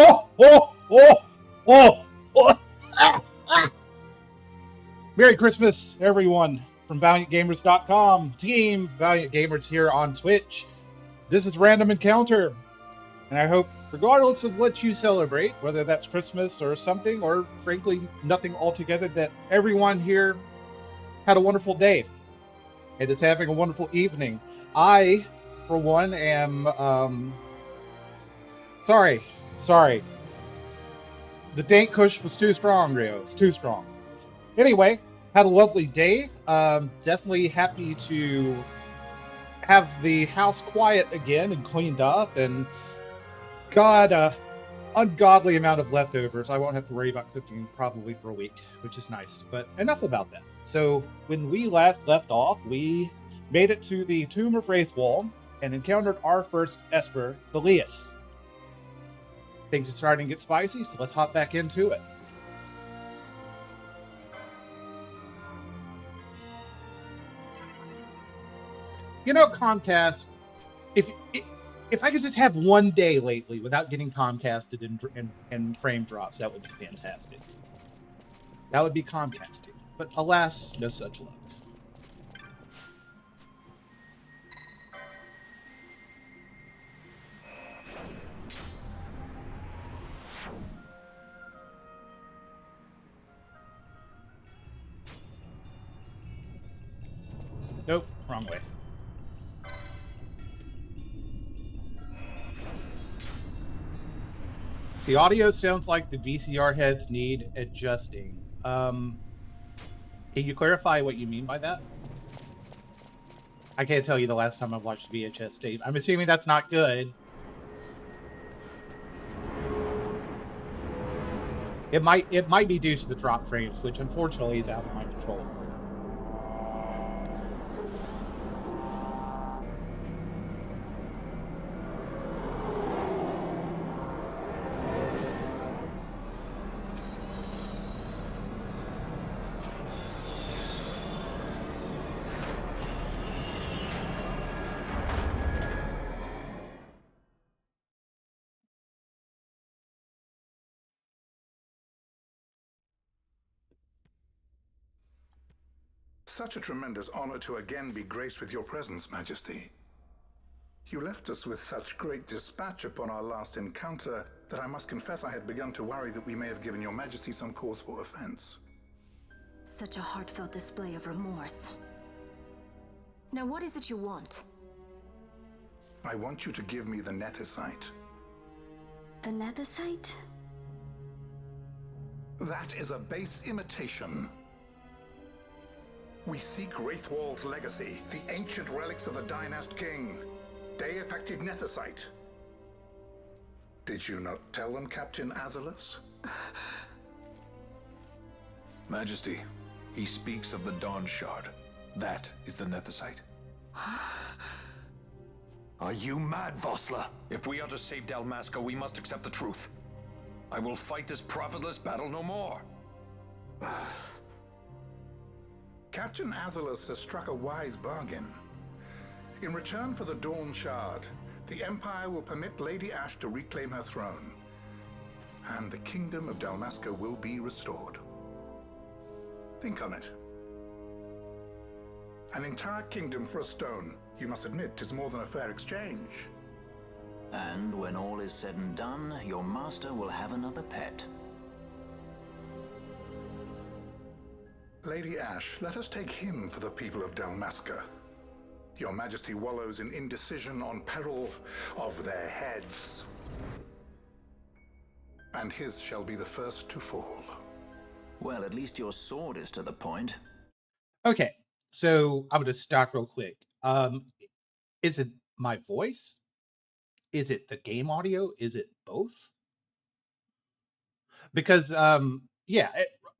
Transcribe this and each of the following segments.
Oh, oh, oh, oh, oh. Ah, ah. Merry Christmas, everyone, from ValiantGamers.com. Team Valiant Gamers here on Twitch. This is Random Encounter, and I hope, regardless of what you celebrate, whether that's Christmas or something, or frankly, nothing altogether, that everyone here had a wonderful day and is having a wonderful evening. I, for one, am, sorry. The dank kush was too strong, Rio. It's too strong. Anyway, had a lovely day. Definitely happy to have the house quiet again and cleaned up, and ungodly amount of leftovers. I won't have to worry about cooking probably for a week, which is nice. But enough about that. So when we last left off, we made it to the Tomb of Wraithwall and encountered our first Esper, Valiant. Things are starting to get spicy, so let's hop back into it. You know, Comcast, if I could just have one day lately without getting Comcasted and frame drops, that would be fantastic. That would be Comcasting. But alas, no such luck. Nope, wrong way. The audio sounds like the VCR heads need adjusting. Can you clarify what you mean by that? I can't tell you the last time I watched VHS tape. I'm assuming that's not good. It might be due to the drop frames, which unfortunately is out of my control. Such a tremendous honor to again be graced with your presence, Majesty. You left us with such great dispatch upon our last encounter that I must confess I had begun to worry that we may have given your Majesty some cause for offense. Such a heartfelt display of remorse. Now what is it you want? I want you to give me the Nethicite. The Nethicite? That is a base imitation. We seek Wraithwall's legacy, the ancient relics of the Dynast King. Day-effective Nethicite. Did you not tell them, Captain Azalus? Majesty, he speaks of the Dawn Shard. That is the Nethicite. Are you mad, Vossler? If we are to save Dalmasca, we must accept the truth. I will fight this profitless battle no more. Captain Azalus has struck a wise bargain. In return for the Dawn Shard, the Empire will permit Lady Ash to reclaim her throne, and the Kingdom of Dalmasca will be restored. Think on it. An entire kingdom for a stone. You must admit, 'tis more than a fair exchange. And when all is said and done, your master will have another pet. Lady Ash, let us take him for the people of Dalmasca. Your Majesty wallows in indecision on peril of their heads. And his shall be the first to fall. Well, at least your sword is to the point. Okay, so I'm going to stop real quick. Is it my voice? Is it the game audio? Is it both? Because,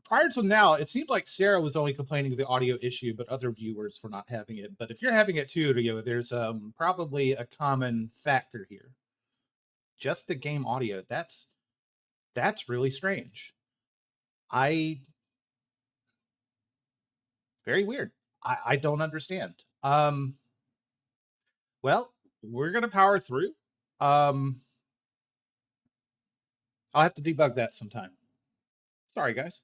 prior to now, it seemed like Sarah was only complaining of the audio issue, but other viewers were not having it. But if you're having it too, Rio, there's probably a common factor here. Just the game audio. That's really strange. Very weird. I don't understand. Well, we're gonna power through. I'll have to debug that sometime. Sorry, guys.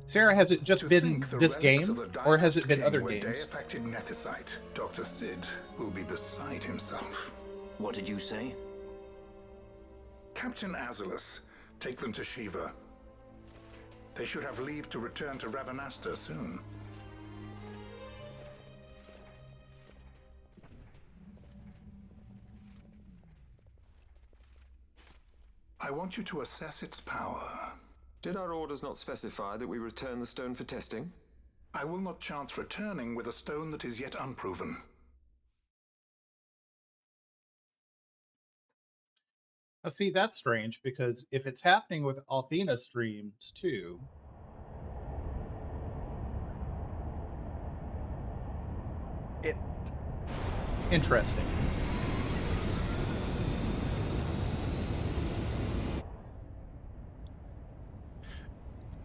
Sarah, has it just been this game, or has it been other games? Day-affected Nethicite, Dr. Sid will be beside himself. What did you say? Captain Azulus, take them to Shiva. They should have leave to return to Rabanastre soon. I want you to assess its power. Did our orders not specify that we return the stone for testing? I will not chance returning with a stone that is yet unproven. Now, see, that's strange, because if it's happening with Althena streams too... Interesting.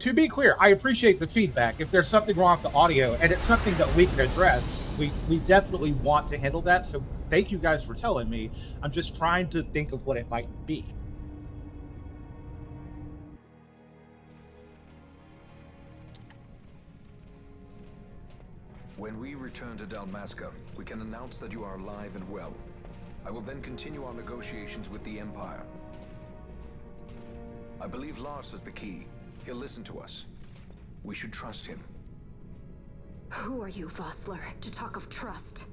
To be clear, I appreciate the feedback. If there's something wrong with the audio, and it's something that we can address, we definitely want to handle that, so thank you guys for telling me. I'm just trying to think of what it might be. When we return to Dalmasca, we can announce that you are alive and well. I will then continue our negotiations with the Empire. I believe Lars has the key. He'll listen to us. We should trust him. Who are you, Vossler, to talk of trust?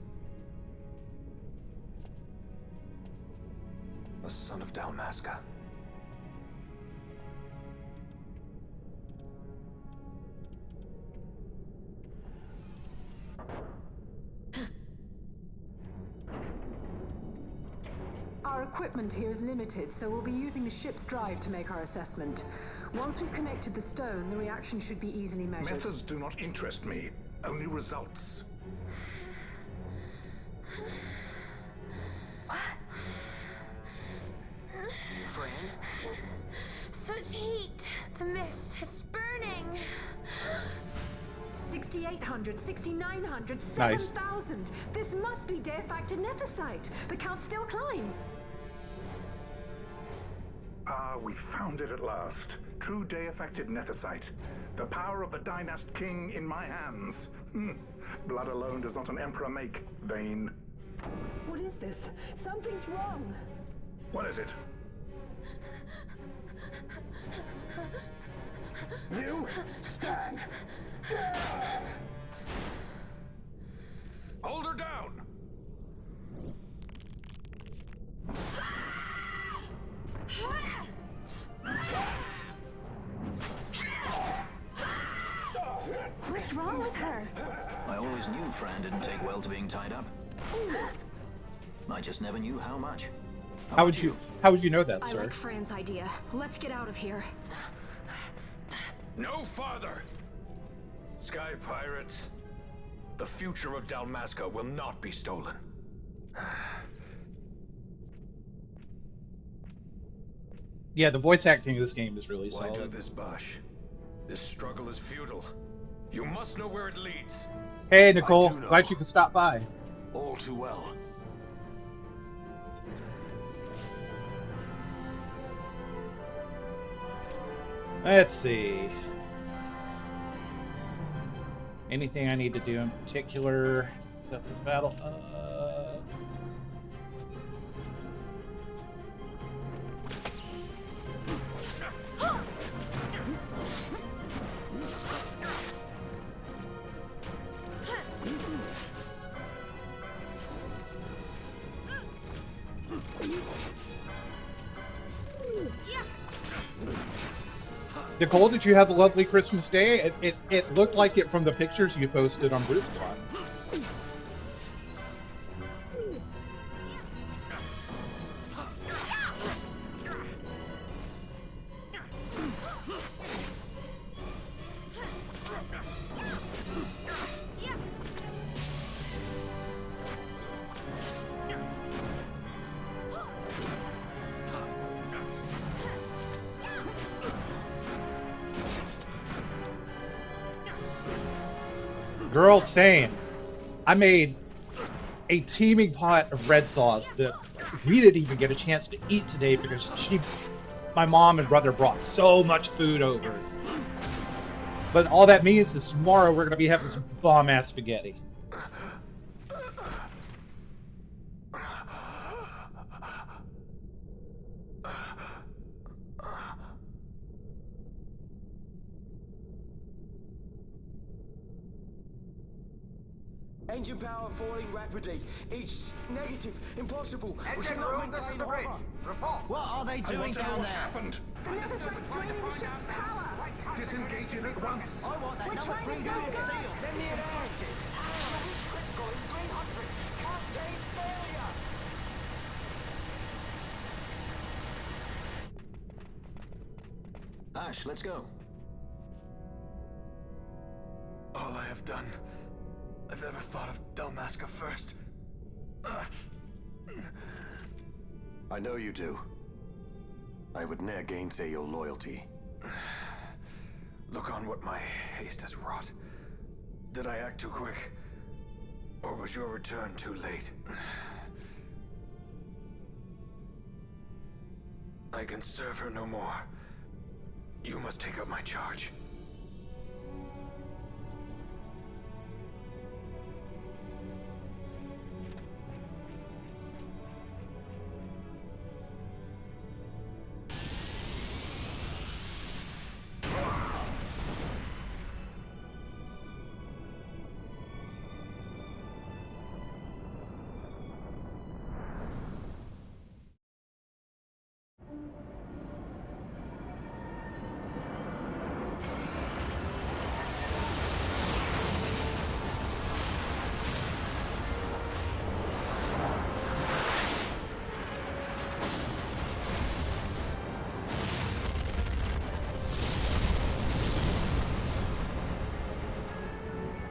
A son of Dalmasca. Our equipment here is limited, so we'll be using the ship's drive to make our assessment. Once we've connected the stone, the reaction should be easily measured. Methods do not interest me, only results. Friend? Such heat! The mist, it's burning! 6,800, 6,900, Nice. 7,000! This must be Day-affected Nethicite! The count still climbs! Ah, we found it at last. True Day-affected Nethicite. The power of the Dynast King in my hands. Blood alone does not an emperor make, vain. What is this? Something's wrong! What is it? You stand. Hold her down! What's wrong with her? I always knew Fran didn't take well to being tied up. I just never knew how much. How would you know that, I sir? like Fran's idea. Let's get out of here. No farther! Sky Pirates, the future of Dalmasca will not be stolen. Yeah, the voice acting in this game is really Why do solid. this, Bosch? This struggle is futile. You must know where it leads. Hey, Nicole, do know. glad you could stop by. All too well. Let's see. Anything I need to do in particular about this battle? Nicole, did you have a lovely Christmas day? It looked like it from the pictures you posted on Blue Squad. Girl, same. I made a teeming pot of red sauce that we didn't even get a chance to eat today because my mom and brother brought so much food over. But all that means is tomorrow we're going to be having some bomb-ass spaghetti. Engine power falling rapidly. It's negative. Impossible. Engine room, this is the bridge. Report. What are they doing down What's there? happened? The Nemesis draining the ship's power. Disengage it at once. I want that We're number trying 3 to unit go seal. good. Let me infect it. Charge critical in 300. Cascade failure. Ash, let's go. All I have done, I've ever thought of Dalmasca first. I know you do. I would ne'er gainsay your loyalty. Look on what my haste has wrought. Did I act too quick? Or was your return too late? I can serve her no more. You must take up my charge.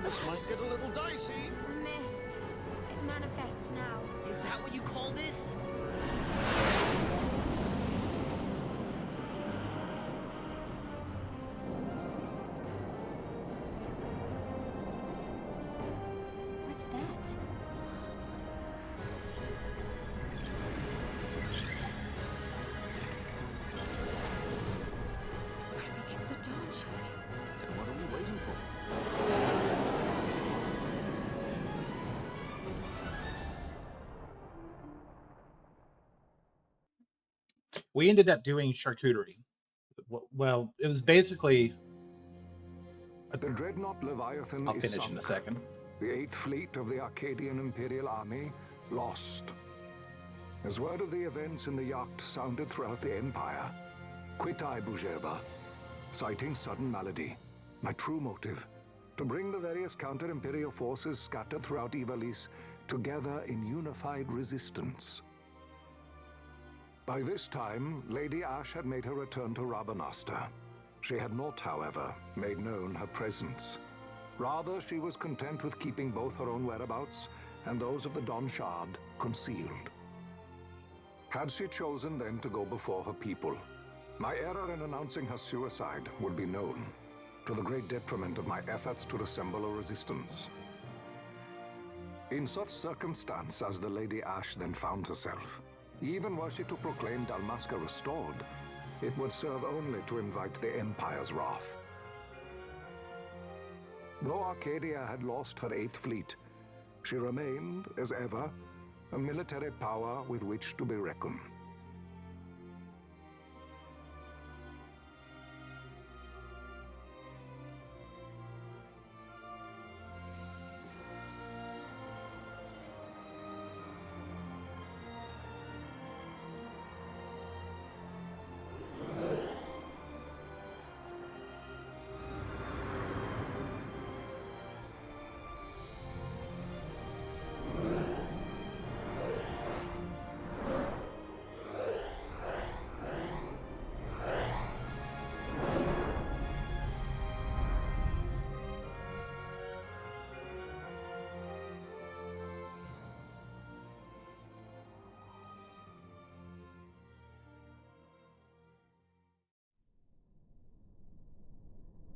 This might get a little dicey. The mist. It manifests now. Is that what you call this? What's that? I think it's the dawn shard. What are we waiting for? We ended up doing charcuterie. Well, it was basically... The dreadnought Leviathan I'll is finish sunk. in a second. The 8th Fleet of the Arcadian Imperial Army lost. As word of the events in the yacht sounded throughout the Empire, quit I Bujeba, citing sudden malady. My true motive, to bring the various counter-imperial forces scattered throughout Ivalice together in unified resistance. By this time, Lady Ash had made her return to Rabanastre. She had not, however, made known her presence. Rather, she was content with keeping both her own whereabouts and those of the Don Shard concealed. Had she chosen then to go before her people, my error in announcing her suicide would be known, to the great detriment of my efforts to assemble a resistance. In such circumstance as the Lady Ash then found herself, even were she to proclaim Dalmasca restored, it would serve only to invite the Empire's wrath. Though Arcadia had lost her 8th Fleet, she remained, as ever, a military power with which to be reckoned.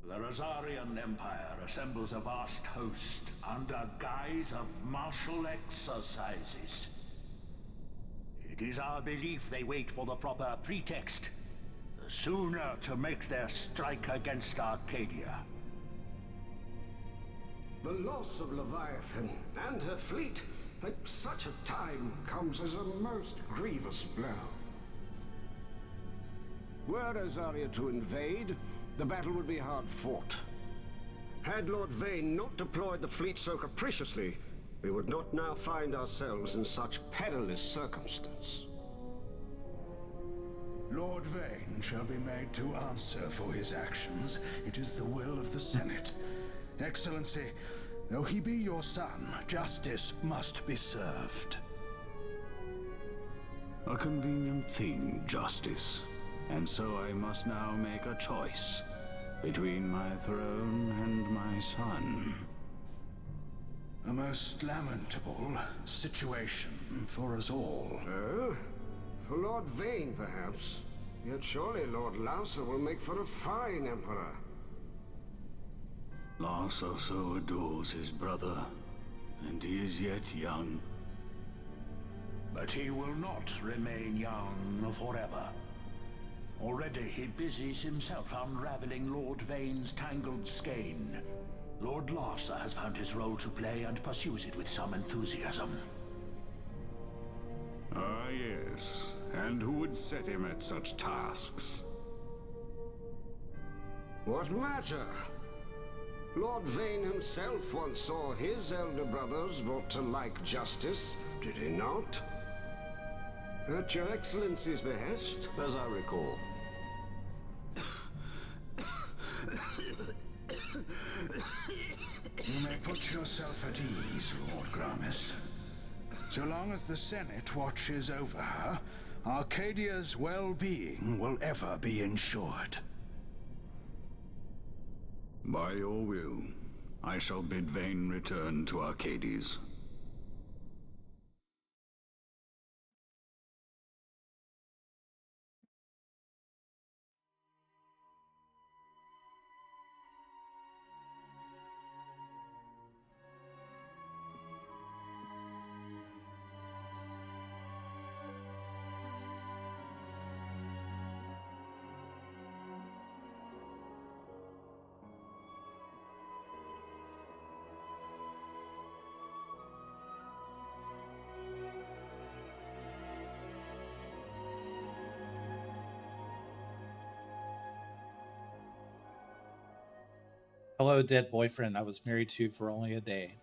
The Rosarian Empire assembles a vast host under guise of martial exercises. It is our belief they wait for the proper pretext, the sooner to make their strike against Arcadia. The loss of Leviathan and her fleet at such a time comes as a most grievous blow. Were Rosaria to invade, the battle would be hard fought. Had Lord Vane not deployed the fleet so capriciously, we would not now find ourselves in such perilous circumstance. Lord Vane shall be made to answer for his actions. It is the will of the Senate. Excellency, though he be your son, justice must be served. A convenient thing, justice. And so I must now make a choice between my throne and my son. A most lamentable situation for us all. Oh? For Lord Vane, perhaps. Yet surely Lord Lauser will make for a fine emperor. Lauser so adores his brother, and he is yet young. But he will not remain young forever. Already he busies himself unraveling Lord Vane's tangled skein. Lord Lauser has found his role to play and pursues it with some enthusiasm. Ah, yes. And who would set him at such tasks? What matter? Lord Vane himself once saw his elder brothers brought to like justice, did he not? At your Excellency's behest, as I recall. You may put yourself at ease, Lord Gramis. So long as the Senate watches over her, Arcadia's well-being will ever be ensured. By your will, I shall bid Vane return to Arcades. Hello, dead boyfriend I was married to for only a day.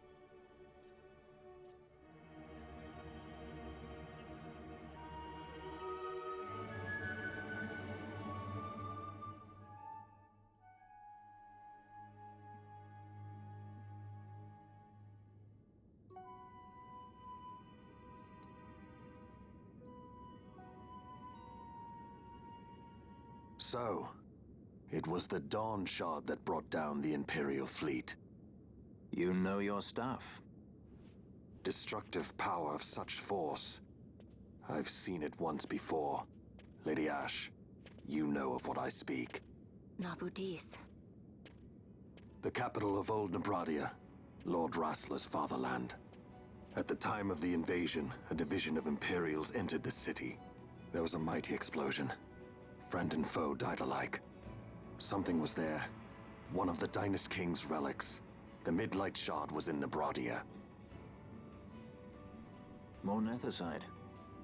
So, it was the Dawn Shard that brought down the Imperial fleet. You know your stuff. Destructive power of such force. I've seen it once before. Lady Ash, you know of what I speak. Nabudis. The capital of Old Nebradia, Lord Rassler's fatherland. At the time of the invasion, a division of Imperials entered the city. There was a mighty explosion. Friend and foe died alike. Something was there. One of the Dynast King's relics. The Midlight Shard was in Nebradia. More Nethicite.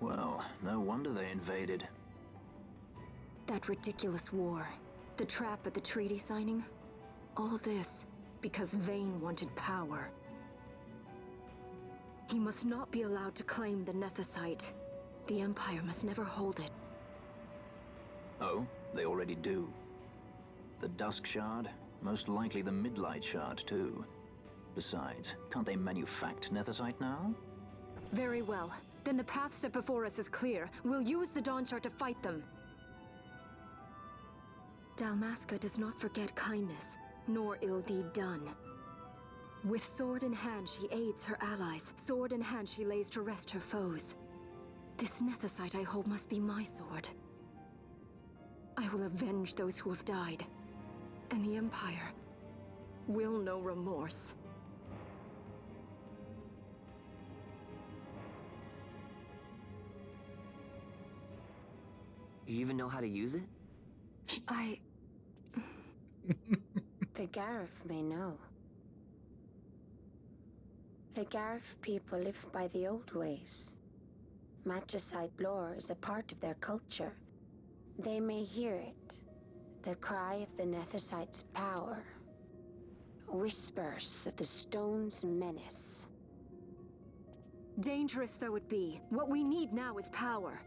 Well, no wonder they invaded. That ridiculous war. The trap at the treaty signing. All this because Vane wanted power. He must not be allowed to claim the Nethicite. The Empire must never hold it. Oh, they already do. The Dusk Shard, most likely the Midlight Shard too. Besides, can't they manufacture Nethicite now? Very well. Then the path set before us is clear. We'll use the Dawn Shard to fight them. Dalmasca does not forget kindness, nor ill deed done. With sword in hand, she aids her allies. Sword in hand, she lays to rest her foes. This Nethicite I hold must be my sword. I will avenge those who have died. And the Empire will know remorse. You even know how to use it? The Garif may know. The Garif people live by the old ways. Matricide lore is a part of their culture. They may hear it. The cry of the Nethersight's power. Whispers of the stone's menace. Dangerous though it be, what we need now is power.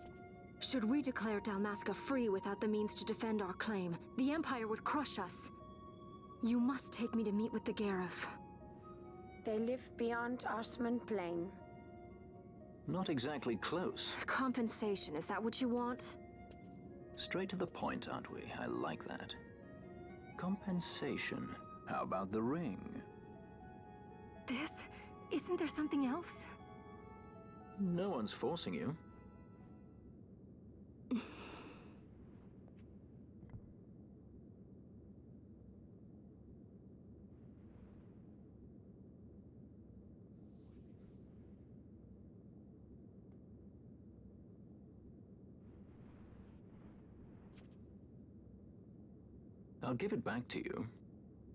Should we declare Dalmasca free without the means to defend our claim, the Empire would crush us. You must take me to meet with the Garif. They live beyond Osman Plain. Not exactly close. Compensation, is that what you want? Straight to the point, aren't we? I like that. Compensation. How about the ring? This? Isn't there something else? No one's forcing you. I'll give it back to you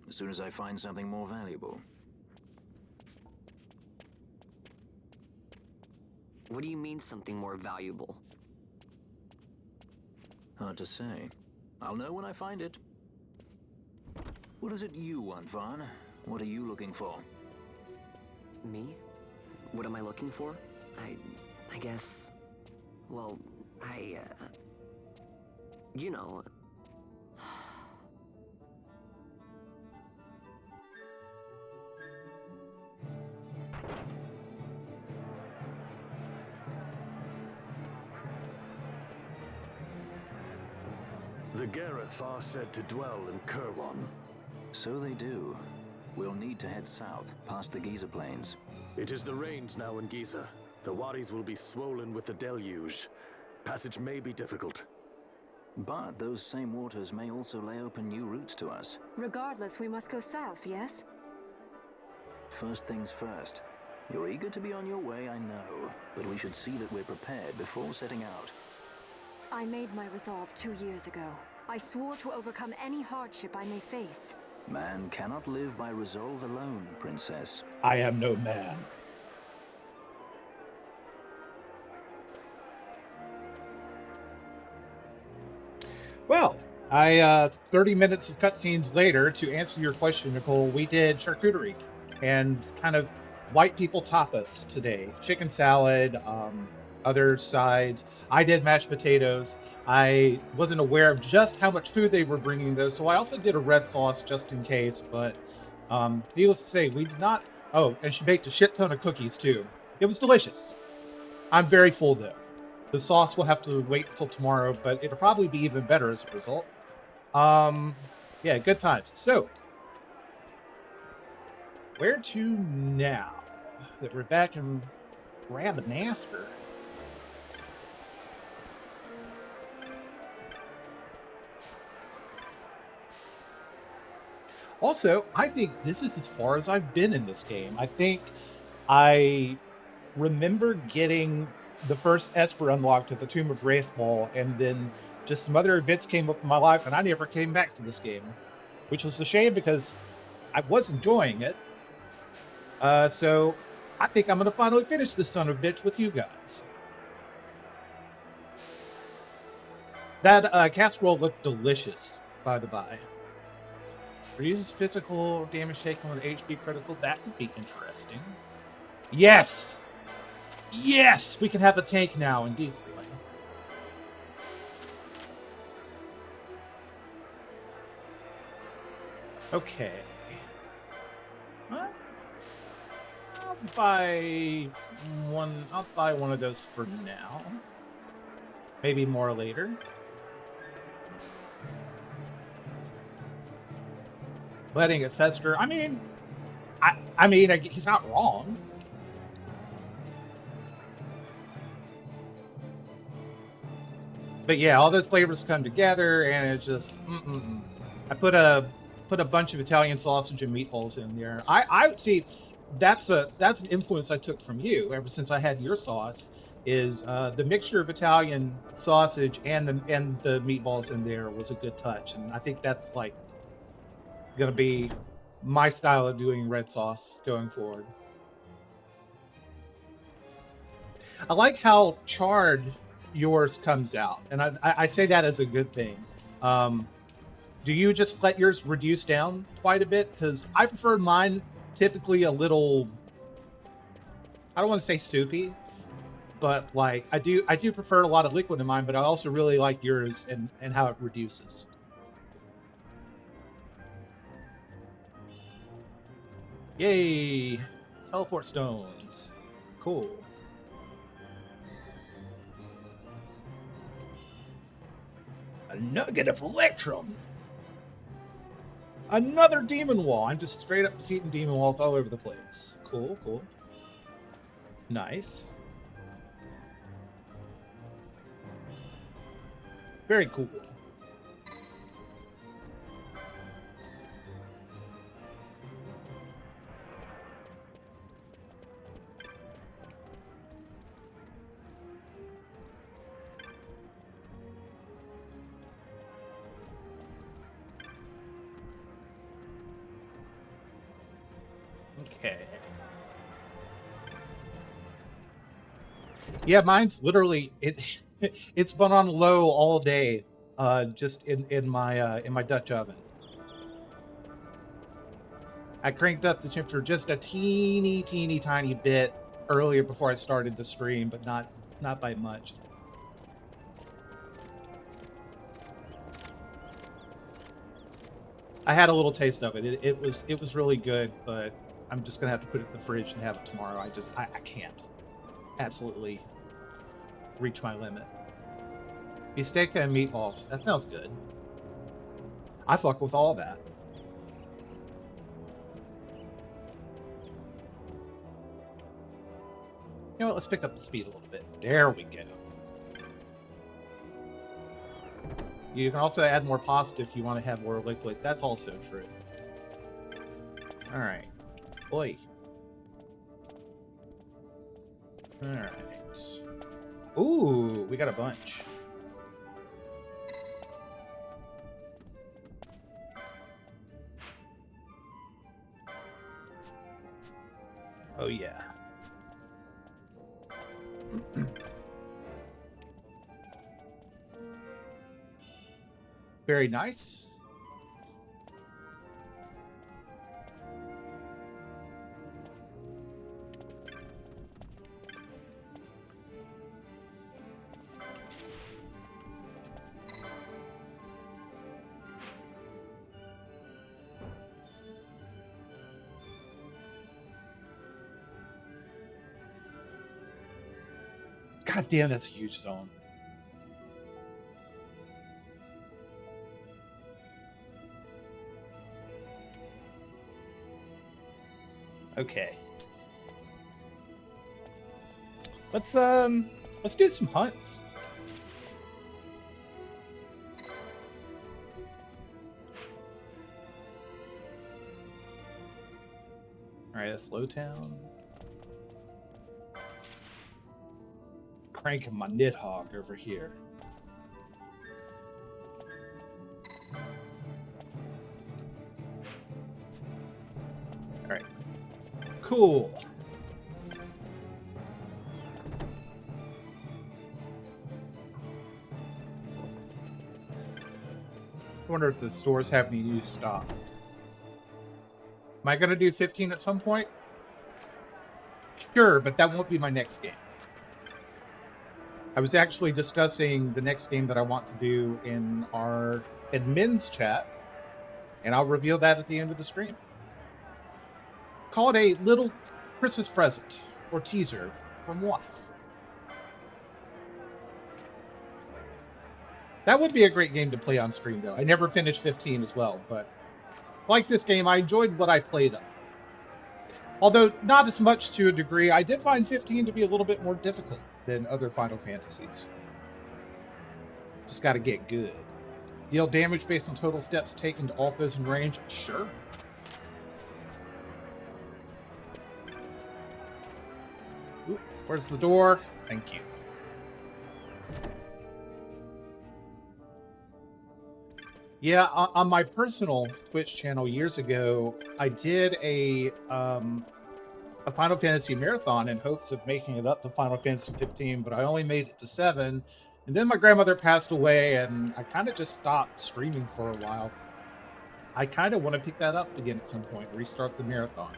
as soon as I find something more valuable. What do you mean something more valuable? Hard to say. I'll know when I find it. What is it you want, Vaughn? What are you looking for? Me? What am I looking for? I guess... Well, you know... The Gareth are said to dwell in Kirwan. So they do. We'll need to head south, past the Giza Plains. It is the rains now in Giza. The wadis will be swollen with the deluge. Passage may be difficult. But those same waters may also lay open new routes to us. Regardless, we must go south, yes? First things first. You're eager to be on your way, I know. But we should see that we're prepared before setting out. I made my resolve 2 years ago. I swore to overcome any hardship I may face. Man cannot live by resolve alone, Princess. I am no man. Well, 30 minutes of cutscenes later, to answer your question, Nicole, we did charcuterie and kind of white people tapas today. Chicken salad, other sides. I did mashed potatoes. I wasn't aware of just how much food they were bringing, though, so I also did a red sauce just in case, but needless to say, we did not... Oh, and she baked a shit ton of cookies, too. It was delicious. I'm very full, though. The sauce will have to wait until tomorrow, but it'll probably be even better as a result. Yeah, good times. So, where to now that we're back in Rabanasker? Also, I think this is as far as I've been in this game. I think I remember getting the first Esper unlocked at the Tomb of Wraithball, and then just some other events came up in my life, and I never came back to this game, which was a shame because I was enjoying it. So I think I'm going to finally finish this son of a bitch with you guys. That casserole looked delicious, by the by. Reduces physical damage taken with HP critical. That could be interesting. Yes! Yes! We can have a tank now in decoy. Okay. What? I'll buy one of those for now. Maybe more later. Letting it fester. I mean, he's not wrong. But yeah, all those flavors come together, and it's just I put a put a bunch of Italian sausage and meatballs in there. I see that's an influence I took from you ever since I had your sauce. Is the mixture of Italian sausage and the meatballs in there was a good touch, and I think that's like gonna be my style of doing red sauce going forward. I like how charred yours comes out, and I say that as a good thing. Do you just let yours reduce down quite a bit? Because I prefer mine typically a little, I don't want to say soupy, but like I do prefer a lot of liquid in mine, but I also really like yours and how it reduces. Yay! Teleport stones. Cool. A nugget of electrum. Another demon wall. I'm just straight up defeating demon walls all over the place. Cool, cool. Nice. Very cool. Okay. Yeah, mine's literally it's been on low all day, just in my Dutch oven. I cranked up the temperature just a teeny tiny bit earlier before I started the stream, but not by much. I had a little taste of it. It was really good, but I'm just gonna have to put it in the fridge and have it tomorrow. I can't absolutely reach my limit. Bistecca and meatballs. That sounds good. I fuck with all that. You know what? Let's pick up the speed a little bit. There we go. You can also add more pasta if you want to have more liquid. That's also true. All right. Oi. All right. Ooh, we got a bunch. Oh, yeah. Very nice. God damn, that's a huge zone. Okay. Let's do some hunts. All right, that's Lowtown. Cranking my Nidhogg over here. All right. Cool. I wonder if the stores have any new stock. Am I going to do 15 at some point? Sure, but that won't be my next game. I was actually discussing the next game that I want to do in our admins chat, and I'll reveal that at the end of the stream. Call it a little Christmas present or teaser from what? That would be a great game to play on stream, though. I never finished 15 as well, but like this game, I enjoyed what I played of. Although not as much to a degree, I did find 15 to be a little bit more difficult than other Final Fantasies. Just got to get good. Deal damage based on total steps taken to all foes in range. Sure. Ooh, where's the door? Thank you. Yeah, on my personal Twitch channel years ago, I did a Final Fantasy marathon in hopes of making it up to Final Fantasy 15, but I only made it to 7. And then my grandmother passed away, and I kind of just stopped streaming for a while. I kind of want to pick that up again at some point, restart the marathon.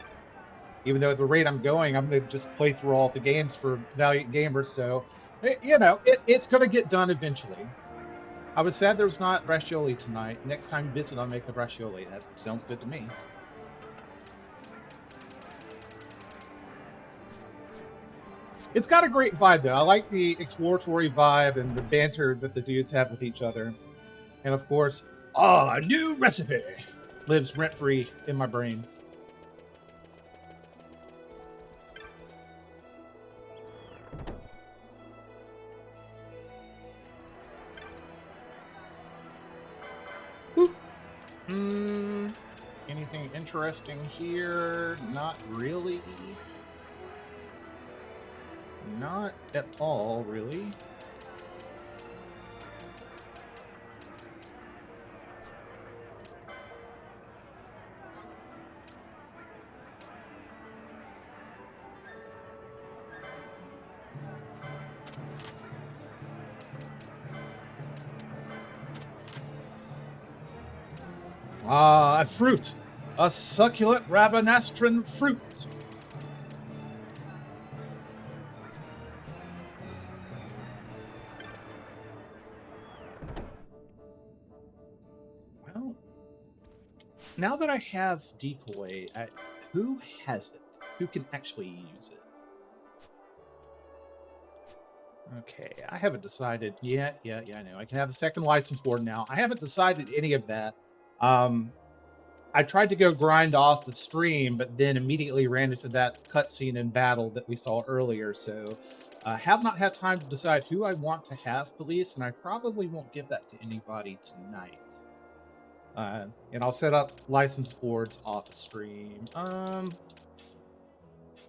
Even though at the rate I'm going, I'm going to just play through all the games for Valiant Gamers, so, you know, it's going to get done eventually. I was sad there was not braccioli tonight. Next time you visit, I'll make a braccioli. That sounds good to me. It's got a great vibe, though. I like the exploratory vibe and the banter that the dudes have with each other. And of course, a new recipe lives rent-free in my brain. Anything interesting here? Not really. Not at all, really. A fruit. A succulent rabanastron fruit. Well, now that I have decoy, who has it? Who can actually use it? Okay, I haven't decided. Yeah, I know. I can have a second license board now. I haven't decided any of that. I tried to go grind off the stream, but then immediately ran into that cutscene in battle that we saw earlier. So have not had time to decide who I want to have police, and I probably won't give that to anybody tonight. And I'll set up license boards off the stream. But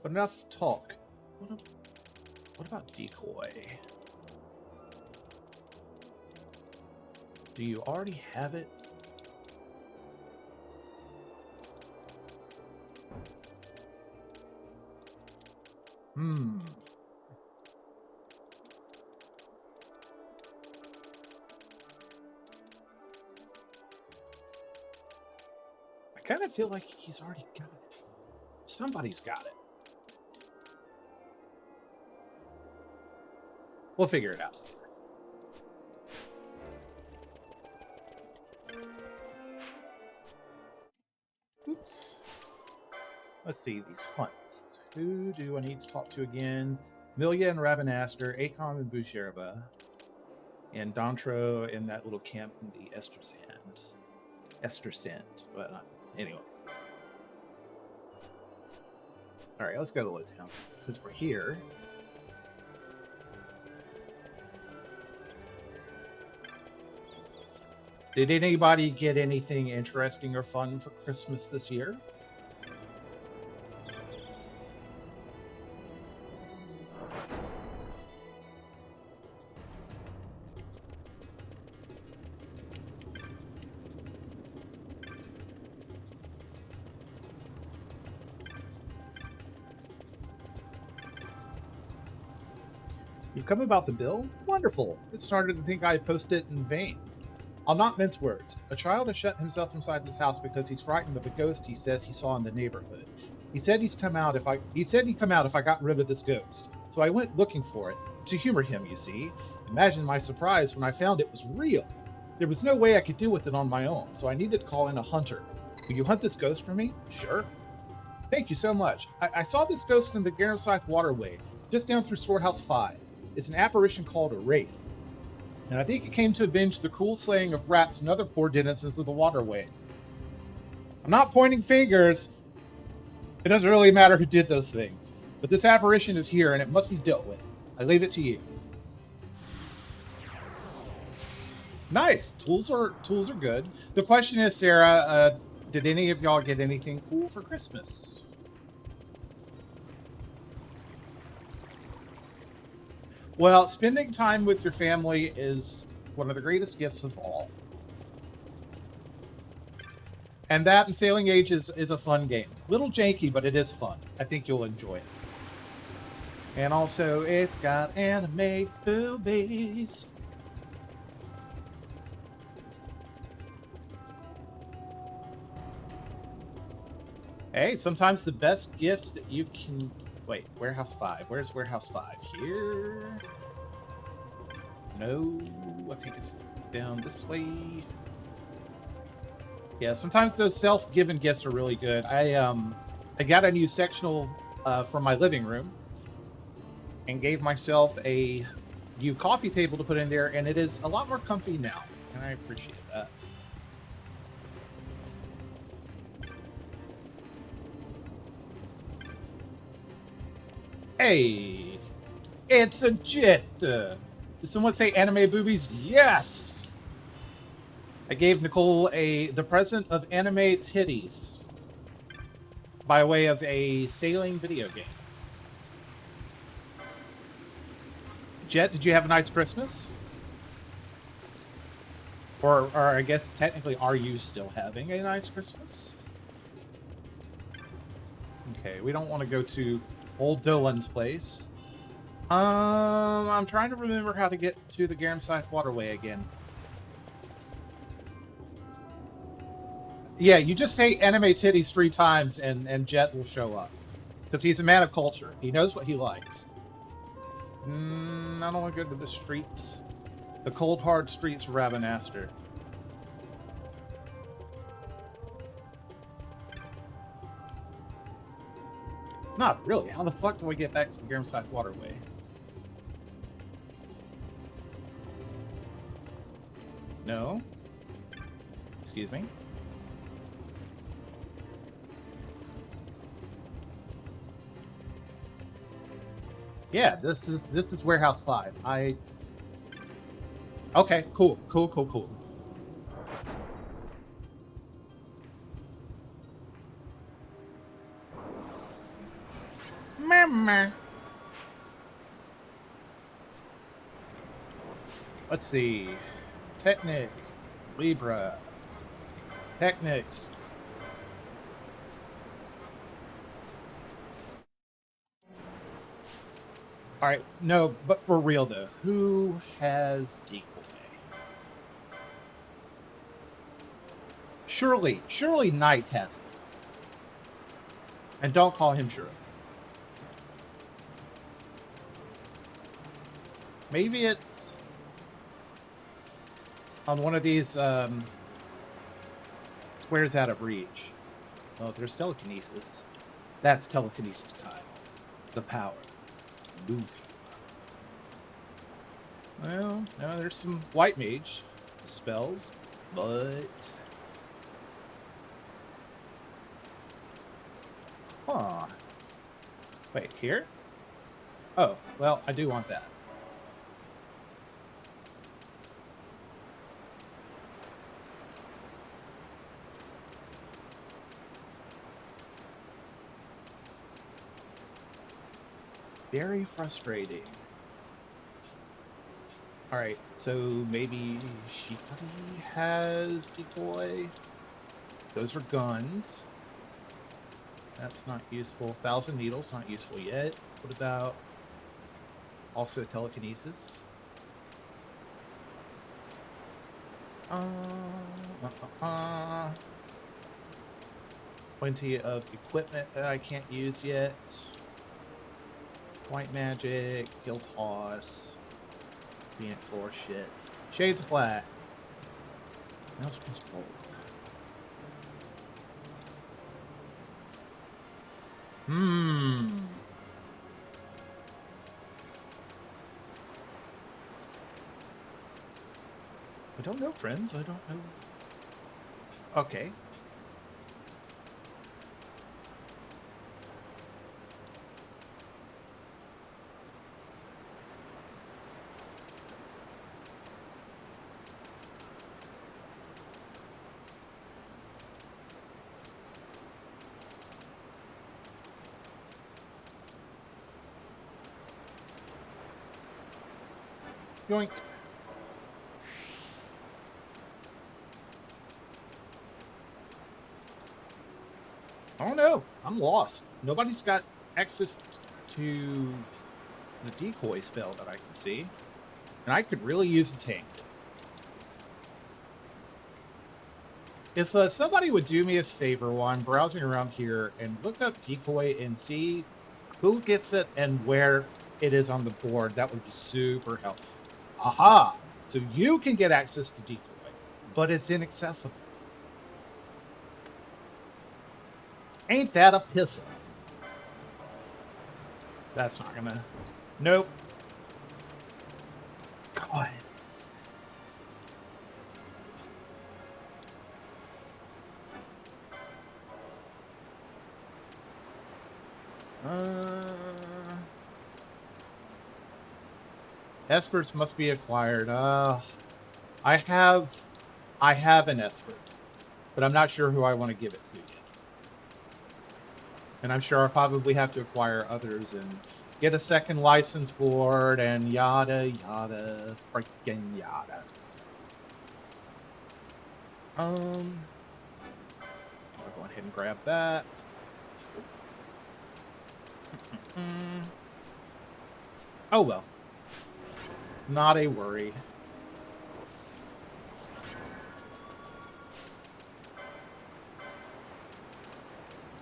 enough talk. What about decoy? Do you already have it? I kind of feel like he's already got it. Somebody's got it. We'll figure it out. Oops. Let's see these hunts. Who do I need to talk to again? Milia and Ravenaster, Acom and Busherba, and Dontro in that little camp in the Estersand. But anyway. All right, let's go to Lowtown since we're here. Did anybody get anything interesting or fun for Christmas this year? You've come about the bill? Wonderful. It started to think I posted it in vain. I'll not mince words. A child has shut himself inside this house because he's frightened of a ghost he says he saw in the neighborhood. He said he'd come out if I got rid of this ghost. So I went looking for it. To humor him, you see. Imagine my surprise when I found it was real. There was no way I could deal with it on my own, so I needed to call in a hunter. Will you hunt this ghost for me? Sure. Thank you so much. I saw this ghost in the Garenside Waterway, just down through Storehouse 5. It's an apparition called a wraith. And I think it came to avenge the cruel slaying of rats and other poor denizens of the waterway. I'm not pointing fingers. It doesn't really matter who did those things. But this apparition is here and it must be dealt with. I leave it to you. Nice. Tools are good. The question is, Sarah, did any of y'all get anything cool for Christmas? Well, spending time with your family is one of the greatest gifts of all. And that and Sailing Age is a fun game. Little janky, but it is fun. I think you'll enjoy it. And also, it's got anime boobies. Hey, sometimes the best gifts that you can... Wait, Warehouse 5. Where's Warehouse 5? Here? No, I think it's down this way. Yeah, sometimes those self-given gifts are really good. I got a new sectional for my living room and gave myself a new coffee table to put in there, and it is a lot more comfy now, and I appreciate that. Hey, it's a Jit. Did someone say anime boobies? Yes! I gave Nicole the present of anime titties by way of a sailing video game. Jet, did you have a nice Christmas? Or I guess technically, are you still having a nice Christmas? Okay, we don't want to go to Old Dolan's place. I'm trying to remember how to get to the Garamscythe Waterway again. Yeah, you just say anime titties 3 times and Jet will show up. Because he's a man of culture. He knows what he likes. I don't want to go to the streets. The cold, hard streets of Rabanastre. Not really. How the fuck do we get back to the Garamscythe Waterway? No. Excuse me. Yeah, this is Warehouse 5. Okay, cool. Mama. Let's see. Technics. Libra. Technics. All right, no, but for real though, who has decoy? Surely Knight has it. And don't call him Shirley. Maybe it's on one of these squares out of reach. Oh, there's telekinesis. That's telekinesis, Kyle. The power. Movie. Well, no, there's some white mage spells, but wait, here? Oh, well, I do want that. Very frustrating. Alright, so maybe Shikari has decoy. Those are guns. That's not useful. 1,000 needles, not useful yet. What about also telekinesis? Plenty of equipment that I can't use yet. White magic, guild hoss, Phoenix lore shit. Shades of black. Maelstrom's gold. I don't know, friends. I don't know. Okay. Yoink. I don't know. I'm lost. Nobody's got access to the decoy spell that I can see. And I could really use a tank. If somebody would do me a favor while I'm browsing around here and look up decoy and see who gets it and where it is on the board, that would be super helpful. Aha! So you can get access to decoy, but it's inaccessible. Ain't that a pisser? That's not gonna... Nope. God. Esperts must be acquired. I have an Espert, but I'm not sure who I want to give it to yet. And I'm sure I'll probably have to acquire others and get a second license board and yada, yada, freaking yada. I'll go ahead and grab that. Oh well. Not a worry.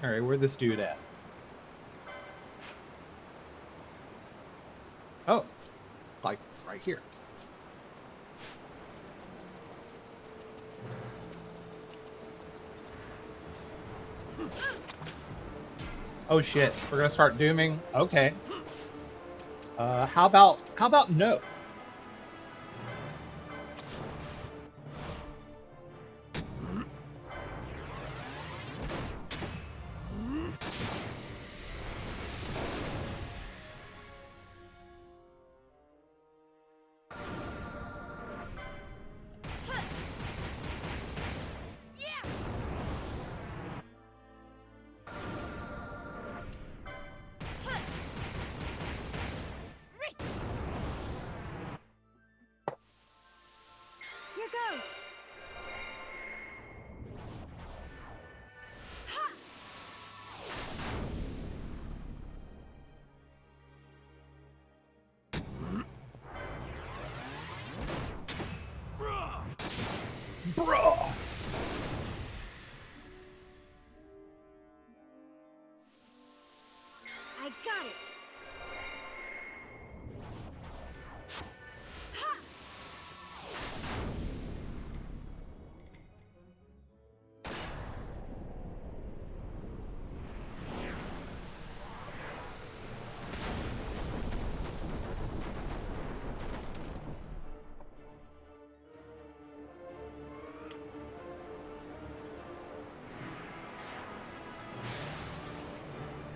Alright, where'd this dude at? Oh, like right here. Oh shit, we're gonna start dooming? Okay. How about no? Bruh! I got it!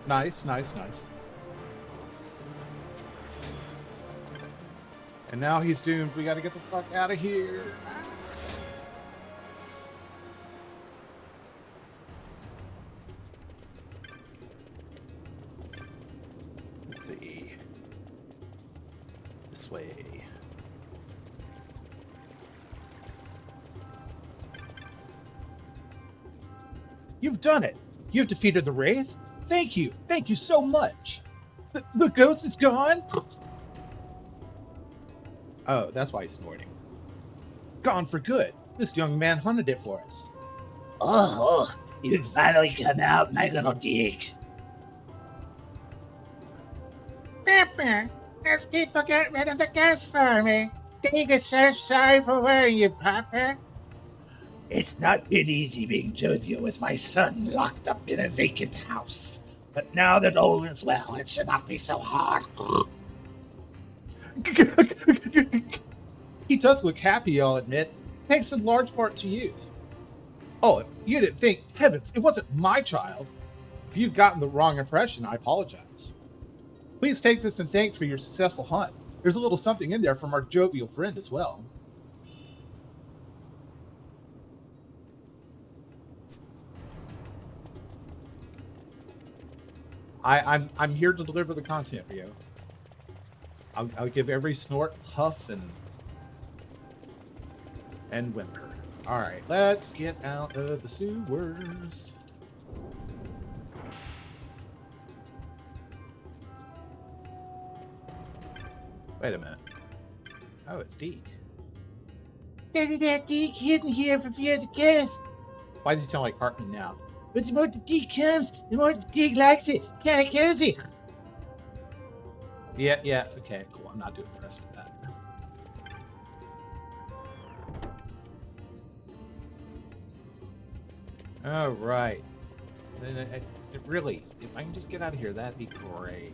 Nice, nice, nice. And now he's doomed. We gotta get the fuck out of here. Let's see. This way. You've done it. You've defeated the Wraith. Thank you. Thank you so much. The ghost is gone? Oh, that's why he's snorting. Gone for good. This young man hunted it for us. Oh, you finally come out, my little dick. Pepper, those people get rid of the ghost for me. Dig is so sorry for worrying you, Pepper. It's not been easy being jovial with my son locked up in a vacant house. But now that all is well, it should not be so hard. He does look happy, I'll admit. Thanks in large part to you. Oh, you didn't think, heavens, it wasn't my child. If you've gotten the wrong impression, I apologize. Please take this and thanks for your successful hunt. There's a little something in there from our jovial friend as well. I'm here to deliver the content for you. I'll give every snort, huff, and And whimper. Alright, let's get out of the sewers. Wait a minute. Oh, it's Deke. Daddy, that Deke hidden here for fear of the gas. Why does he sound like Cartman now? But the more the Deke comes, the more the Deke likes it. Kinda cozy. Yeah, okay, cool. I'm not doing the rest of that. Alright. Really, if I can just get out of here, that'd be great.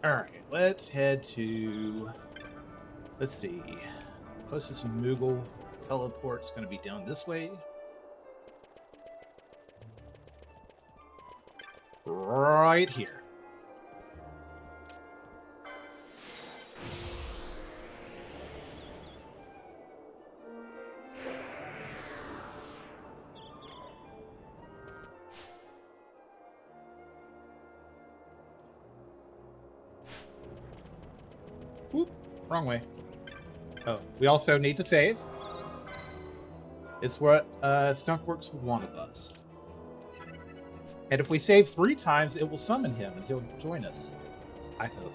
Alright, let's head to... Let's see. Closest Moogle teleport's going to be down this way. Right here. Whoop, wrong way. Oh, we also need to save. It's what Skunkworks would want of us. And if we save 3 times, it will summon him and he'll join us. I hope.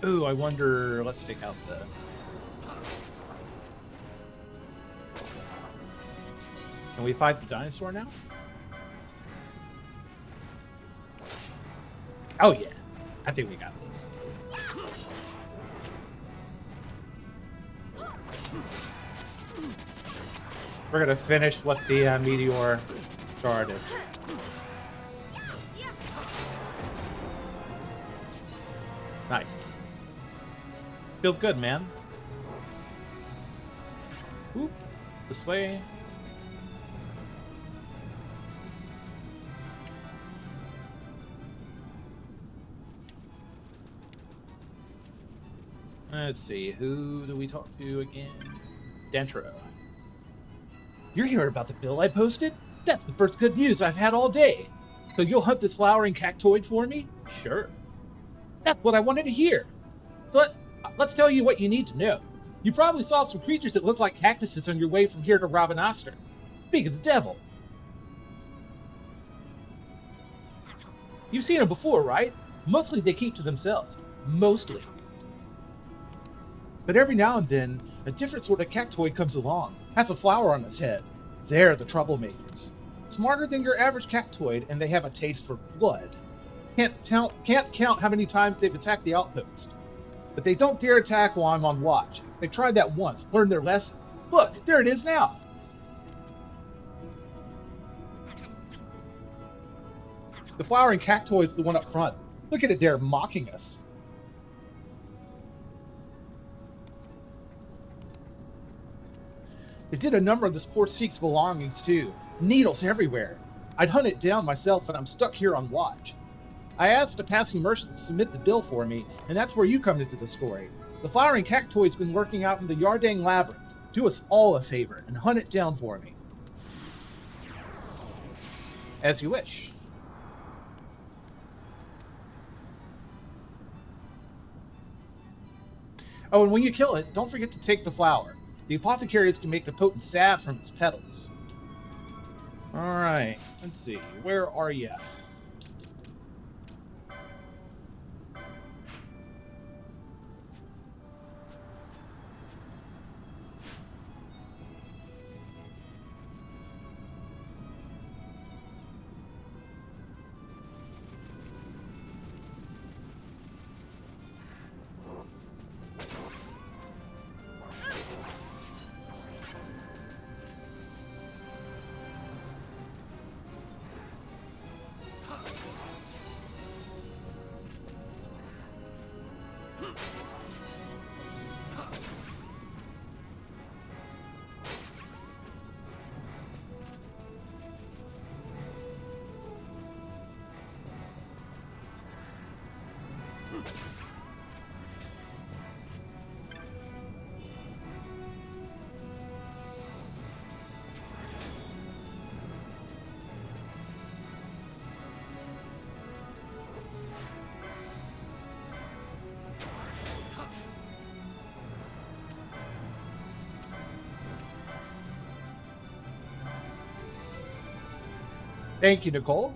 Ooh, I wonder... Let's take out the... Can we fight the dinosaur now? Oh, yeah. I think we got this. We're going to finish what the meteor started. Nice. Feels good, man. Oop. This way. Let's see, who do we talk to again? Dentro. You're hearing about the bill I posted? That's the first good news I've had all day. So you'll hunt this flowering cactoid for me? Sure. That's what I wanted to hear. So let's tell you what you need to know. You probably saw some creatures that look like cactuses on your way from here to Rabanastre. Speak of the devil. You've seen them before, right? Mostly they keep to themselves. Mostly. But every now and then, a different sort of cactoid comes along, has a flower on its head. They're the troublemakers. Smarter than your average cactoid, and they have a taste for blood. Can't count how many times they've attacked the outpost. But they don't dare attack while I'm on watch. They tried that once, learned their lesson. Look, there it is now. The flowering cactoid's the one up front. Look at it there, mocking us. They did a number of this poor Sikh's belongings, too. Needles everywhere. I'd hunt it down myself, and I'm stuck here on watch. I asked a passing merchant to submit the bill for me, and that's where you come into the story. The flowering cactoid's been lurking out in the Yardang Labyrinth. Do us all a favor, and hunt it down for me. As you wish. Oh, and when you kill it, don't forget to take the flower. The apothecaries can make the potent salve from its petals. Alright, let's see. Where are you? Thank you, Nicole.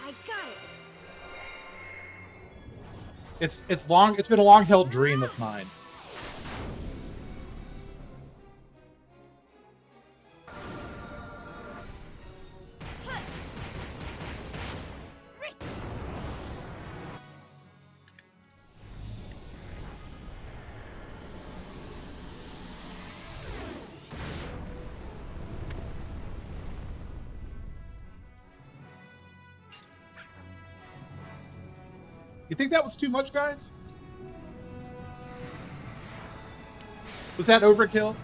I got it. It's been a long held dream of mine. You think that was too much, guys? Was that overkill?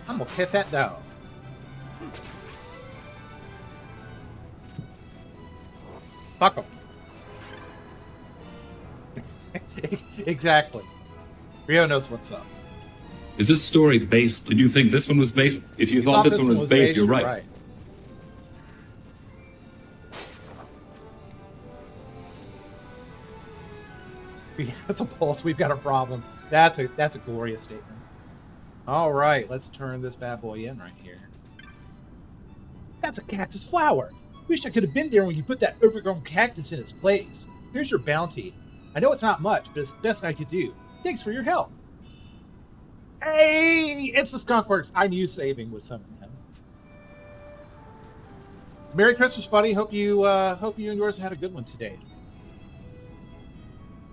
I'm gonna hit that down. Fuck him. Exactly. Rio knows what's up. Is this story based? Did you think this one was based? If you thought this one was based, you're right. That's a pulse. We've got a problem. That's a glorious statement. All right, let's turn this bad boy in right here. That's a cactus flower. Wish I could have been there when you put that overgrown cactus in its place. Here's your bounty. I know it's not much, but it's the best I could do. Thanks for your help. Hey, it's the Skunkworks. I knew saving was something. Merry Christmas, buddy. Hope you and yours had a good one today.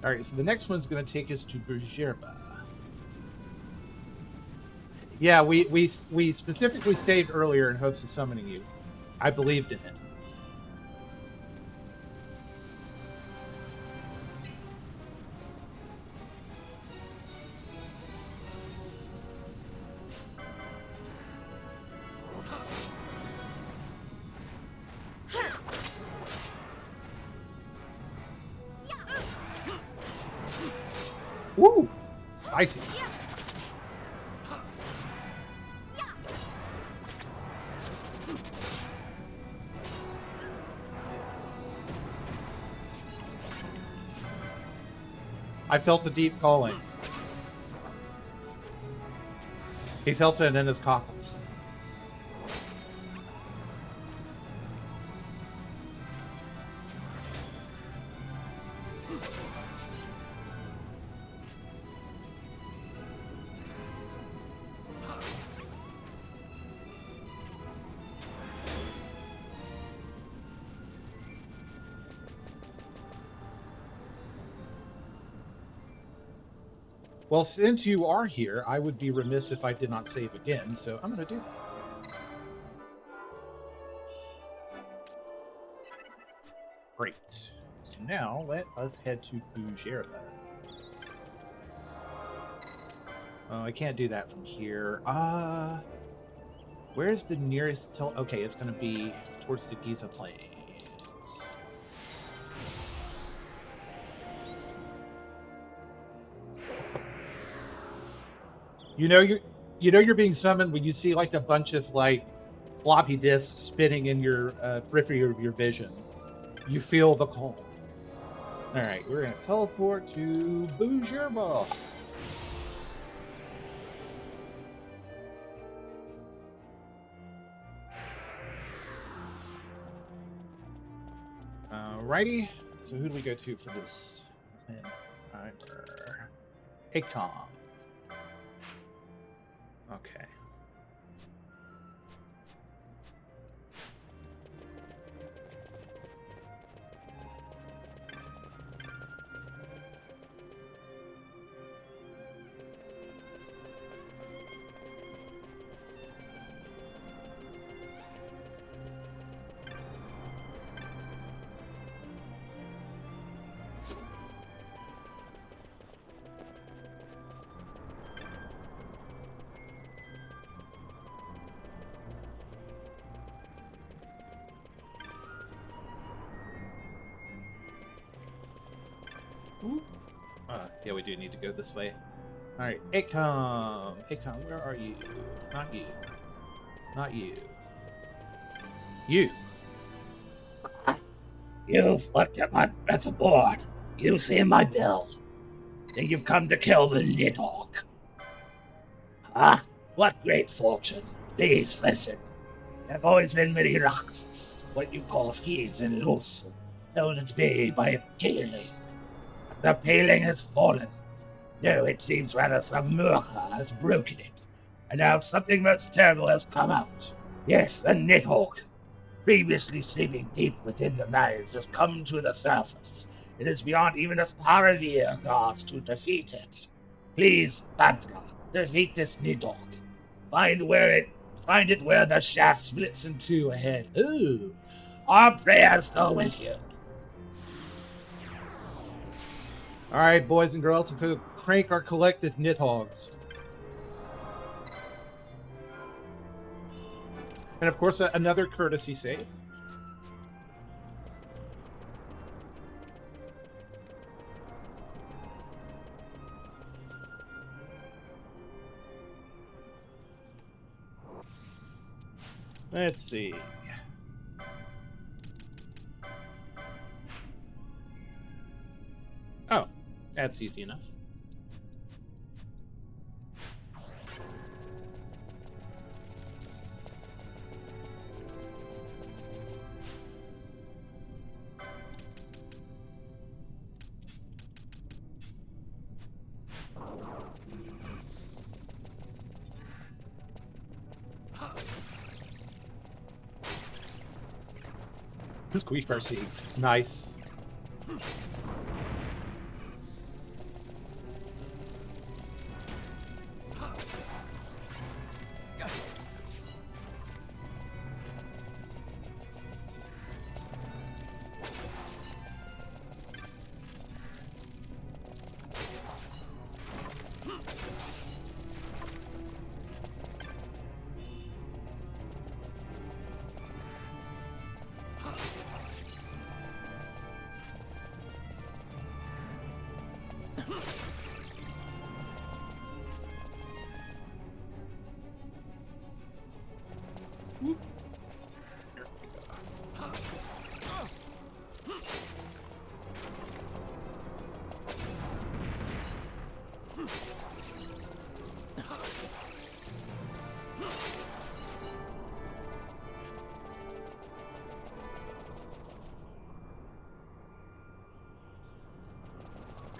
All right, so the next one's going to take us to Bergerba. Yeah, we specifically saved earlier in hopes of summoning you. I believed in it. Woo! Spicy. I felt a deep calling. He felt it in his cockles. Well, since you are here, I would be remiss if I did not save again, so I'm going to do that. Great. So now, let us head to Bujerba. Oh, I can't do that from here. Where's the nearest... Okay, it's going to be towards the Giza Plains. You know you're being summoned when you see like a bunch of like floppy disks spinning in your periphery of your vision. You feel the call. Alright, we're gonna teleport to Bougerba. Alrighty, so who do we go to for this? Acom. Okay. Yeah, we do need to go this way. Alright, Acom. Acom, where are you? Not you. Not you. You. You've looked at the board. You see my bill. Then you've come to kill the Nidhogg. Ah, what great fortune. Please listen. There have always been many Raxas, what you call thieves in Lusu, held at bay by a paling. The paling has fallen. No, it seems rather some Murka has broken it. And now something most terrible has come out. Yes, the Nidhogg. Previously sleeping deep within the maze has come to the surface. It is beyond even us Paravir guards to defeat it. Please, Badra, defeat this Nidhogg. Find it where the shaft splits in two ahead. Ooh, our prayers go with you. Alright, boys and girls, to crank our collective Nidhoggs. And of course, another courtesy save. Let's see. Oh, that's easy enough. Squeaker seeds. Nice.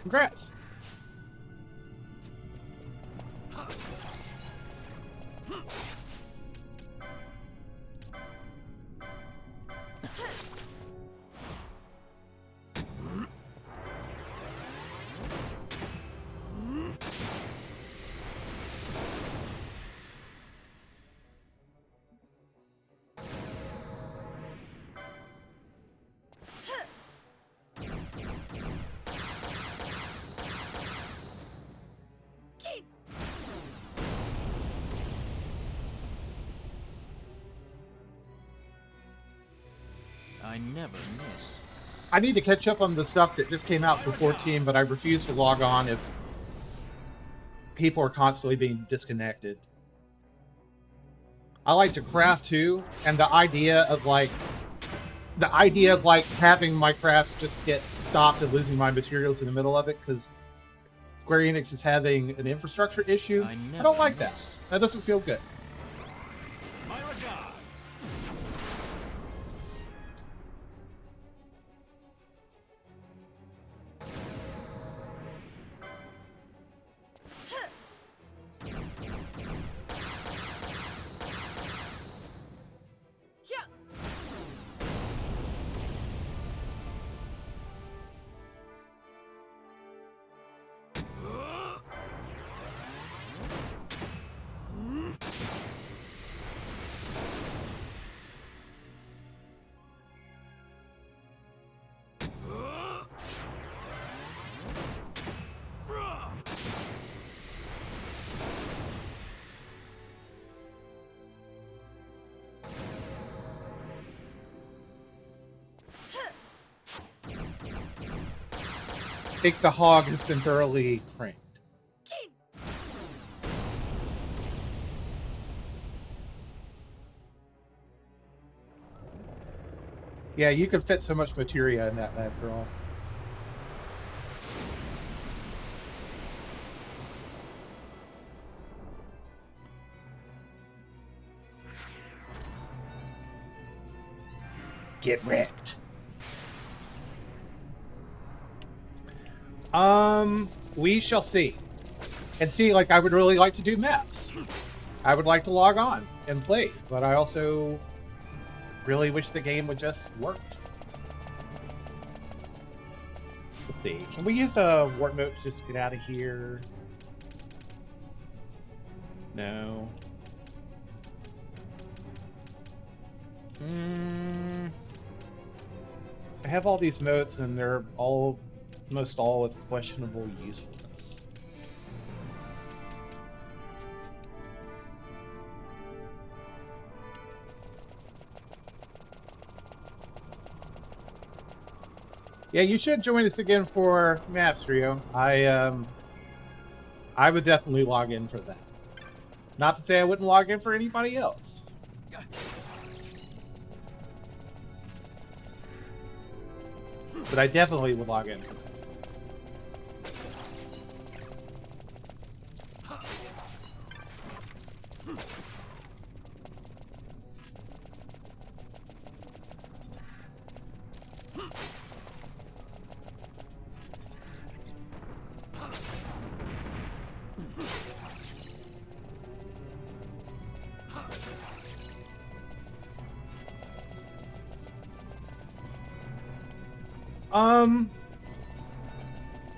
Congrats. I never miss. I need to catch up on the stuff that just came out for 14, but I refuse to log on if people are constantly being disconnected. I like to craft too, and the idea of like having my crafts just get stopped and losing my materials in the middle of it because Square Enix is having an infrastructure issue. I don't like that. That doesn't feel good. My regards. I think the hog has been thoroughly cranked. Yeah, you can fit so much materia in that bad girl. Get wrecked. We shall see. And see, like, I would really like to do maps. I would like to log on and play, but I also really wish the game would just work. Let's see. Can we use a warp mode to just get out of here? No. I have all these modes, and they're almost all with questionable usefulness. Yeah, you should join us again for maps, Rio. I would definitely log in for that. Not to say I wouldn't log in for anybody else. But I definitely would log in for that.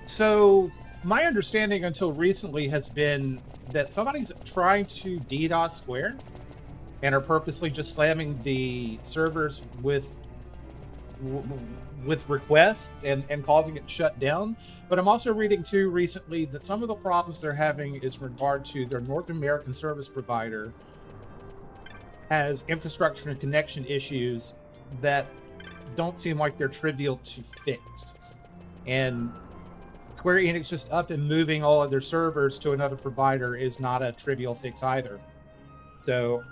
So my understanding until recently has been that somebody's trying to DDoS Square and are purposely just slamming the servers with requests and causing it shut down. But I'm also reading too recently that some of the problems they're having is in regard to their North American service provider has infrastructure and connection issues that don't seem like they're trivial to fix. And Square Enix just up and moving all of their servers to another provider is not a trivial fix either. So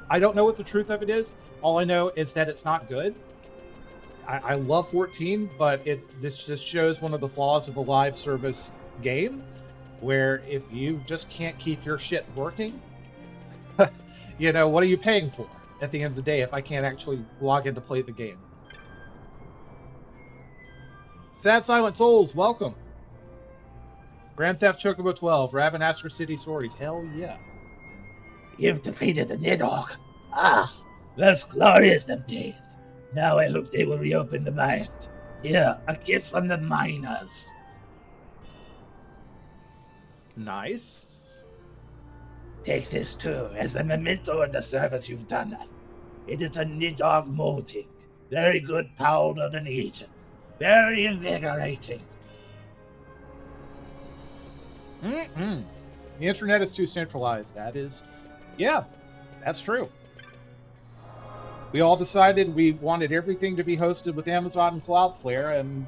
I don't know what the truth of it is. All I know is that it's not good. I love 14, but this just shows one of the flaws of a live service game, where if you just can't keep your shit working, you know, what are you paying for at the end of the day if I can't actually log in to play the game? Sad Silent Souls, welcome. Grand Theft Chocobo 12, Ravenaster City Stories, hell yeah. You've defeated the Nidhogg. Ah, those glorious of days. Now I hope they will reopen the mine. Here, a gift from the miners. Nice. Take this too, as a memento of the service you've done us. It is a Nidhogg molting. Very good powdered and eaten. Very invigorating. The internet is too centralized. That is, yeah, that's true. We all decided we wanted everything to be hosted with Amazon and Cloudflare, and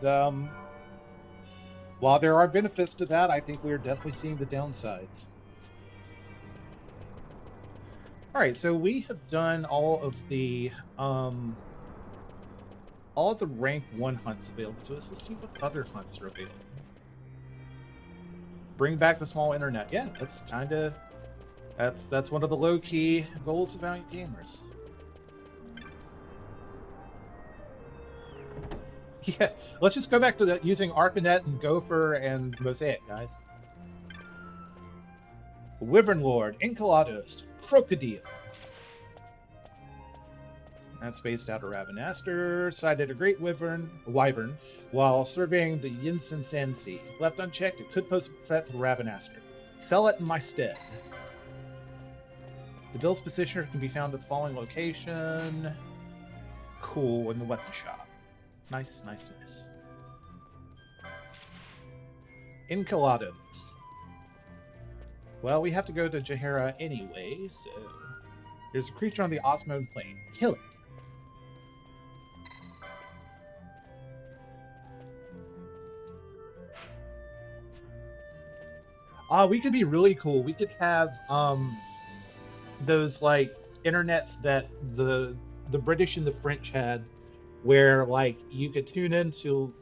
while there are benefits to that, I think we're definitely seeing the downsides. All right, so we have done all of the all the rank 1 hunts available to us. Let's see what other hunts are available. Bring back the small internet. Yeah, that's kind of... That's one of the low-key goals of Valiant Gamers. Yeah, let's just go back to using ARPANET and Gopher and Mosaic, guys. Wyvern Lord, Enceladus, Crocodile. That's based out of Ravenaster. Sighted a great wyvern while surveying the Yinsen Sand Sea. Left unchecked, it could pose a threat to Ravenaster. Fell it in my stead. The Bill's positioner can be found at the following location. Cool, in the weapon shop. Nice, nice, nice. Enceladus. Well, we have to go to Jahara anyway, so... There's a creature on the Osmode Plain. Kill it. We could be really cool. We could have, those, like, internets that the British and the French had, where, like, you could tune into...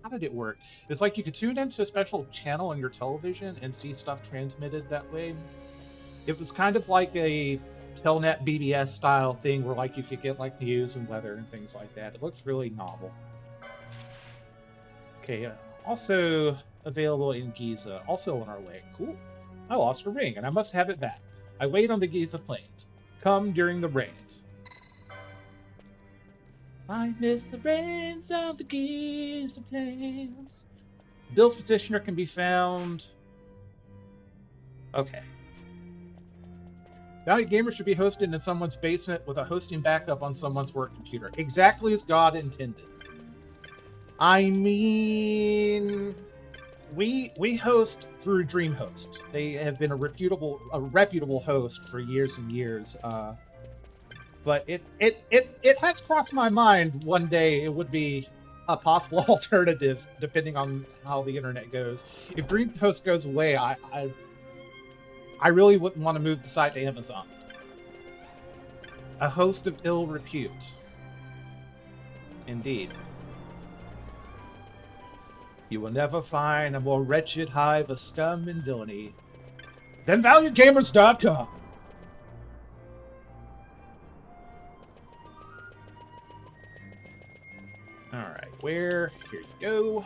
How did it work? It's like you could tune into a special channel on your television and see stuff transmitted that way. It was kind of like a Telnet BBS style thing where, like, you could get, like, news and weather and things like that. It looks really novel. Okay, also available in Giza. Also on our way. Cool. I lost a ring, and I must have it back. I wait on the Giza Plains. Come during the rains. I miss the rains of the Giza Plains. Bill's petitioner can be found... Okay. Valiant Gamers should be hosted in someone's basement with a hosting backup on someone's work computer. Exactly as God intended. I mean... We host through DreamHost. They have been a reputable host for years and years. But it has crossed my mind one day it would be a possible alternative depending on how the internet goes. If DreamHost goes away, I really wouldn't want to move the site to Amazon. A host of ill repute. Indeed. You will never find a more wretched hive of scum and villainy than ValiantGamers.com. Alright, where? Here you go.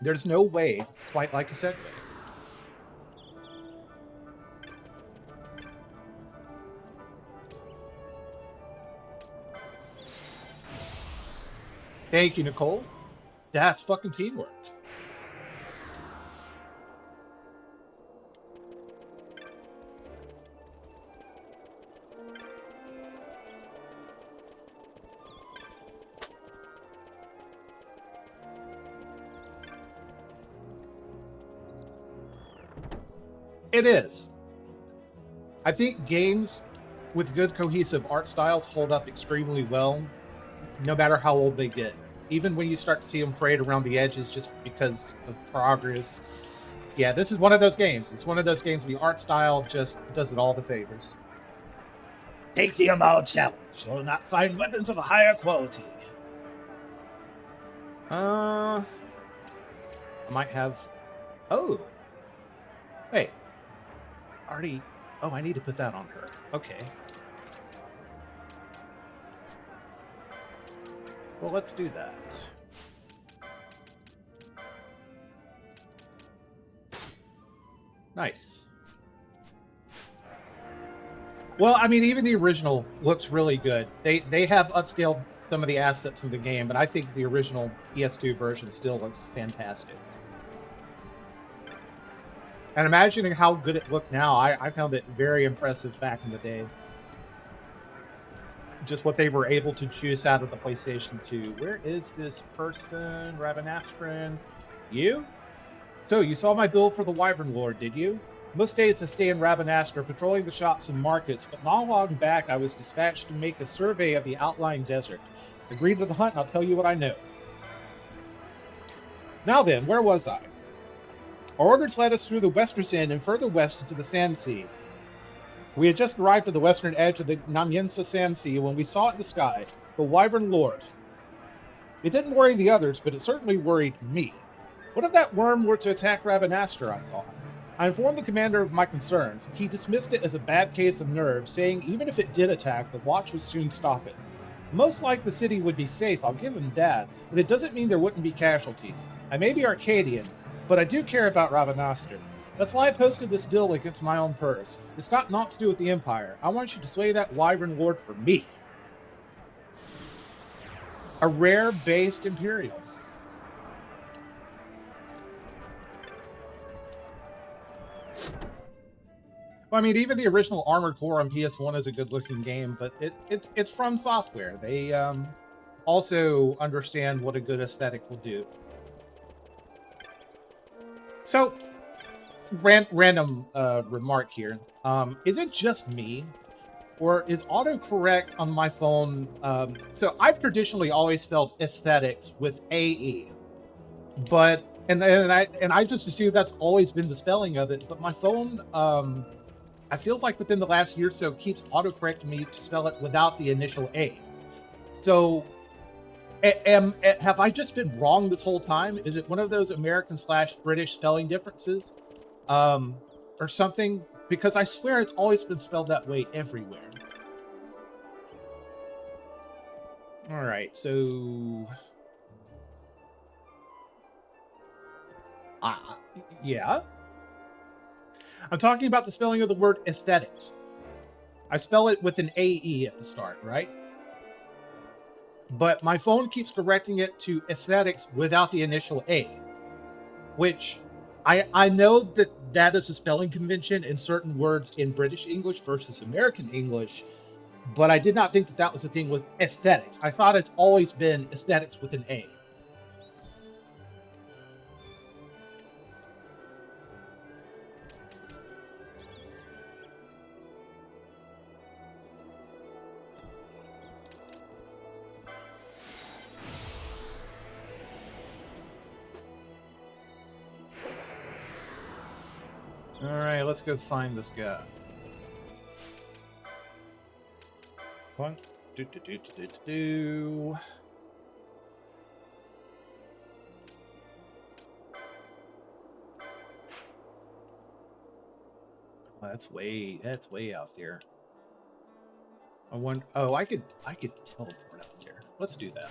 There's no way quite like a segue. Thank you, Nicole. That's fucking teamwork. It is. I think games with good cohesive art styles hold up extremely well, no matter how old they get. Even when you start to see them frayed around the edges just because of progress. Yeah, this is one of those games. It's one of those games the art style just does it all the favors. Take the Amal challenge. You'll not find weapons of a higher quality. I might have... Oh. Wait. Already... Oh, I need to put that on her. Okay. Well, let's do that. Nice. Well, I mean, even the original looks really good. They have upscaled some of the assets in the game, but I think the original PS2 version still looks fantastic. And imagining how good it looked now, I found it very impressive back in the day. Just what they were able to juice out of the PlayStation 2. Where is this person? Ravenastron. You? So, you saw my bill for the Wyvern Lord, did you? Most days I stay in Ravenastor patrolling the shops and markets, but not long back I was dispatched to make a survey of the outlying desert. Agree to the hunt and I'll tell you what I know. Now then, where was I? Our orders led us through the Western End and further west into the Sand Sea. We had just arrived at the western edge of the Namiensa Sand Sea when we saw it in the sky, the Wyvern Lord. It didn't worry the others, but it certainly worried me. What if that worm were to attack Rabanastre, I thought. I informed the commander of my concerns. He dismissed it as a bad case of nerves, saying even if it did attack, the Watch would soon stop it. Most like the city would be safe, I'll give him that, but it doesn't mean there wouldn't be casualties. I may be Arcadian, but I do care about Rabanastre. That's why I posted this bill against my own purse. It's got naught to do with the Empire. I want you to slay that Wyvern Lord for me. A rare-based Imperial. Well, I mean, even the original Armored Core on PS1 is a good-looking game, but it's from Software. They also understand what a good aesthetic will do. So, random remark here. Is it just me, or is autocorrect on my phone? So I've traditionally always spelled aesthetics with AE, but and I just assume that's always been the spelling of it. But my phone, I feels like within the last year or so, keeps autocorrecting me to spell it without the initial A. So, have I just been wrong this whole time? Is it one of those American/British spelling differences? Or something, because I swear it's always been spelled that way everywhere. All right, so yeah, I'm talking about the spelling of the word aesthetics. I spell it with an AE at the start, right? But my phone keeps correcting it to aesthetics without the initial A, which I know that is a spelling convention in certain words in British English versus American English, but I did not think that was the thing with aesthetics. I thought it's always been aesthetics with an A. All right, let's go find this guy. One, do. Oh, that's way out there. I wonder. Oh, I could teleport out there. Let's do that.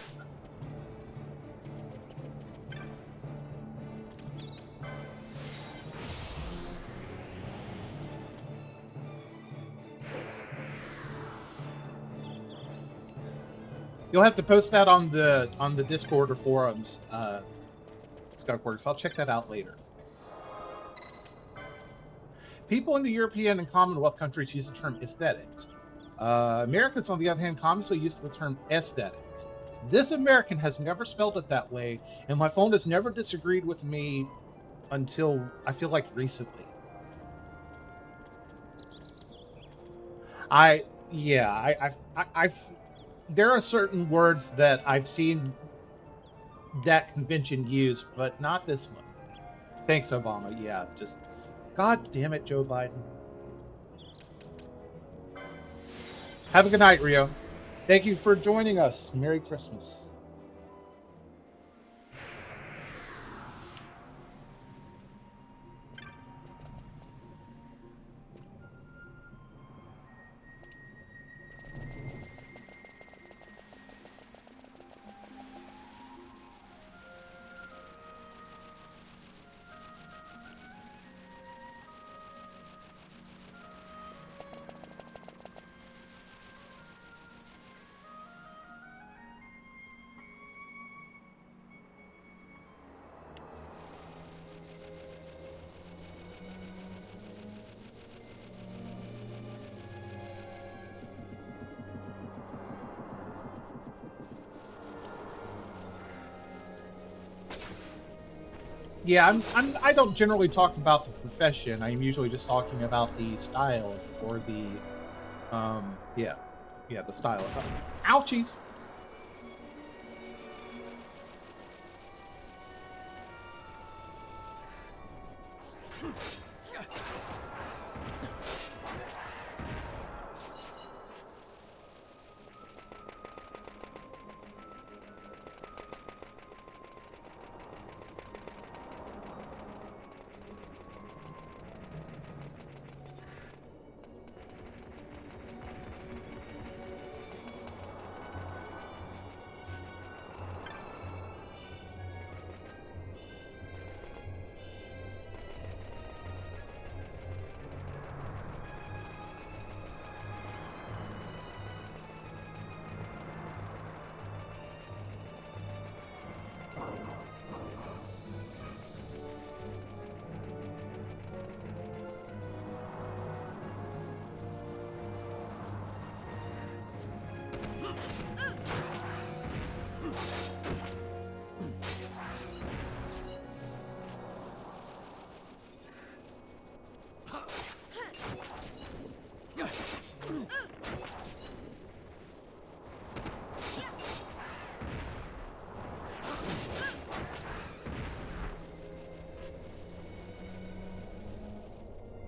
You'll have to post that on the Discord or forums. Skunkworks. I'll check that out later. People in the European and Commonwealth countries use the term aesthetics. Americans, on the other hand, commonly use the term aesthetic. This American has never spelled it that way, and my phone has never disagreed with me until I feel like recently. There are certain words that I've seen that convention use, but not this one. Thanks, Obama. Yeah, just... God damn it, Joe Biden. Have a good night, Rio. Thank you for joining us. Merry Christmas. Yeah, I don't generally talk about the profession. I'm usually just talking about the style or the, the style. Ouchies!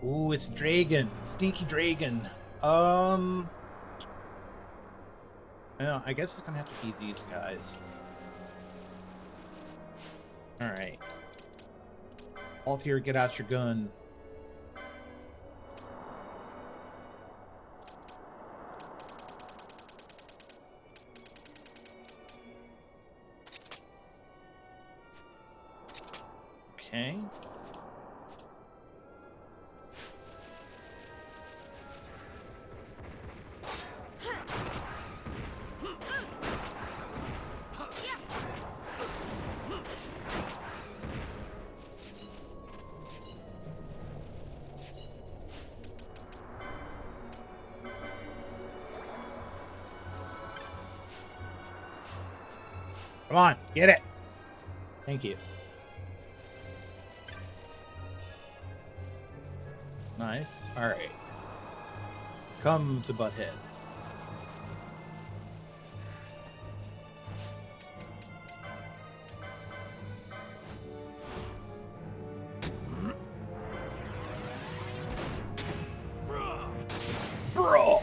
Ooh, it's Dragon. Stinky Dragon. Well, I guess it's gonna have to be these guys. Alright. Altier, get out your gun. Okay. Come on, get it. Thank you. Nice. All right. Come to Butthead. Bro.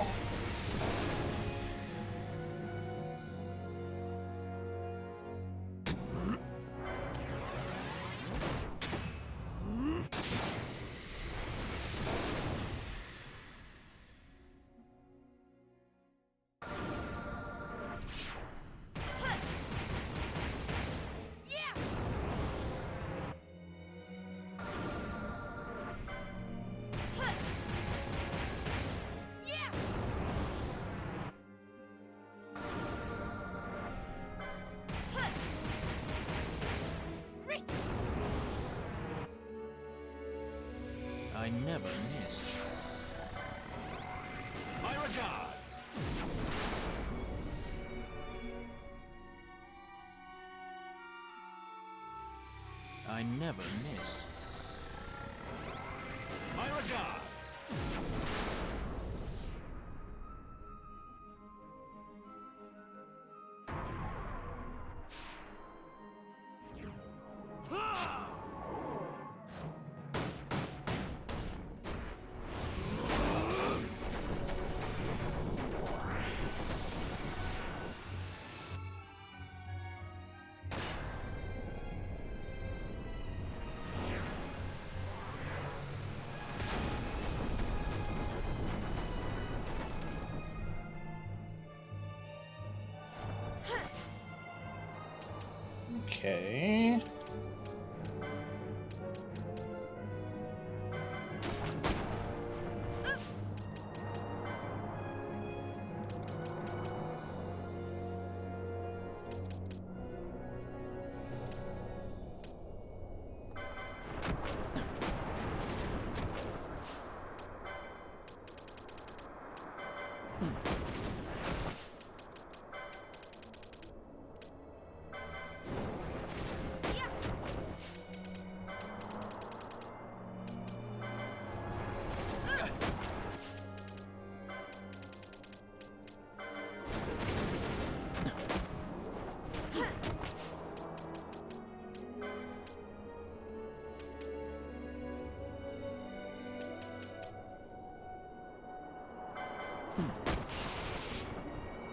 I never miss. My regards. I never miss. My regards. Okay.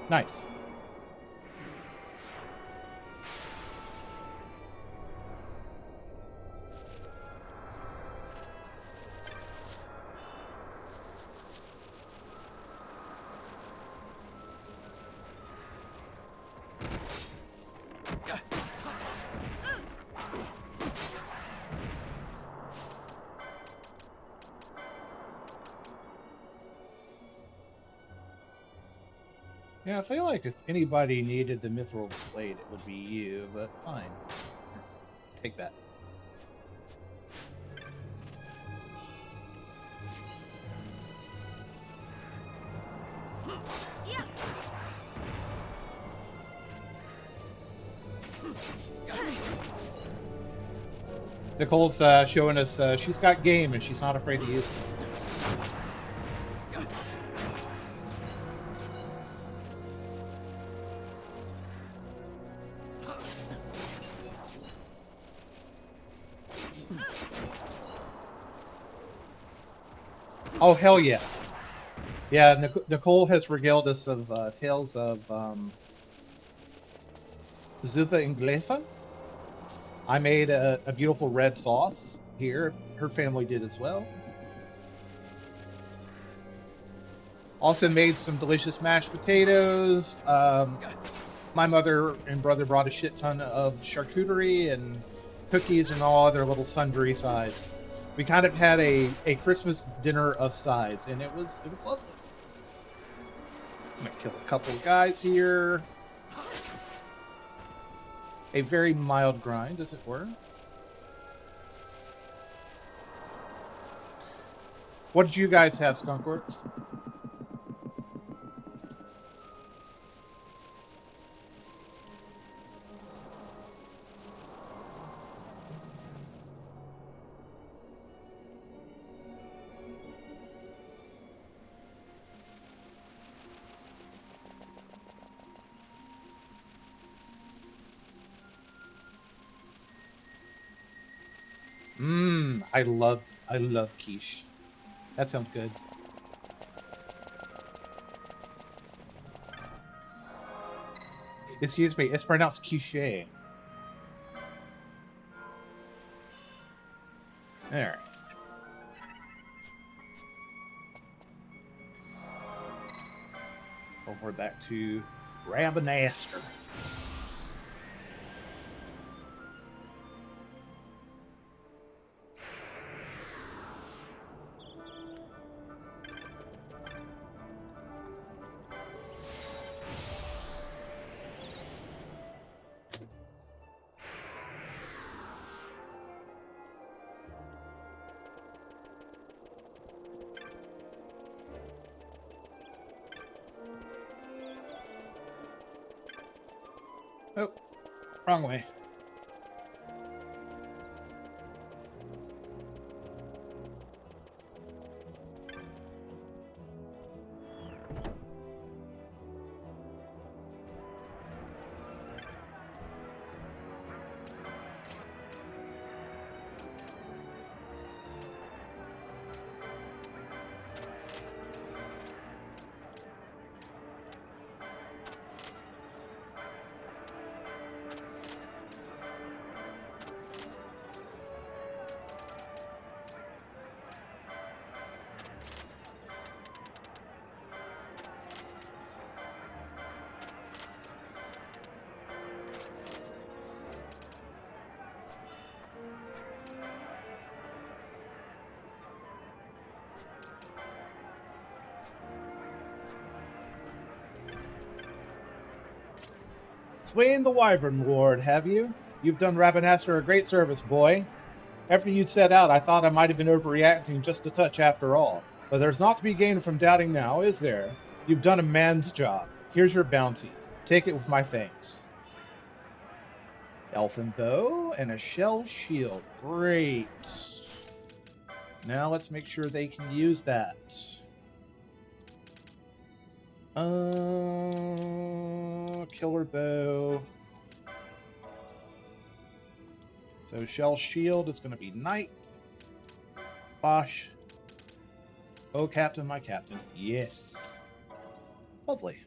Nice. Yeah, I feel like if anybody needed the mithril blade, it would be you, but fine. Take that. Nicole's showing us she's got game and she's not afraid to use it. Oh, hell yeah. Yeah, Nicole has regaled us of tales of zuppa inglesa. I made a beautiful red sauce here. Her family did as well. Also made some delicious mashed potatoes. My mother and brother brought a shit ton of charcuterie and cookies and all other little sundry sides. We kind of had a Christmas dinner of sides, and it was lovely. I'm gonna kill a couple of guys here. A very mild grind, as it were. What did you guys have, Skunkworks? I love quiche. That sounds good. Excuse me, it's pronounced quiche. Alright. Over back to Rabanaster. Oh, wrong way. Swain the Wyvern Ward, have you? You've done Rabanaster a great service, boy. After you set out, I thought I might have been overreacting just a touch after all. But there's naught to be gained from doubting now, is there? You've done a man's job. Here's your bounty. Take it with my thanks. Elfin bow and a shell shield. Great. Now let's make sure they can use that. Killer bow. So shell shield is going to be knight. Bosh. Oh, captain, my captain. Yes. Lovely.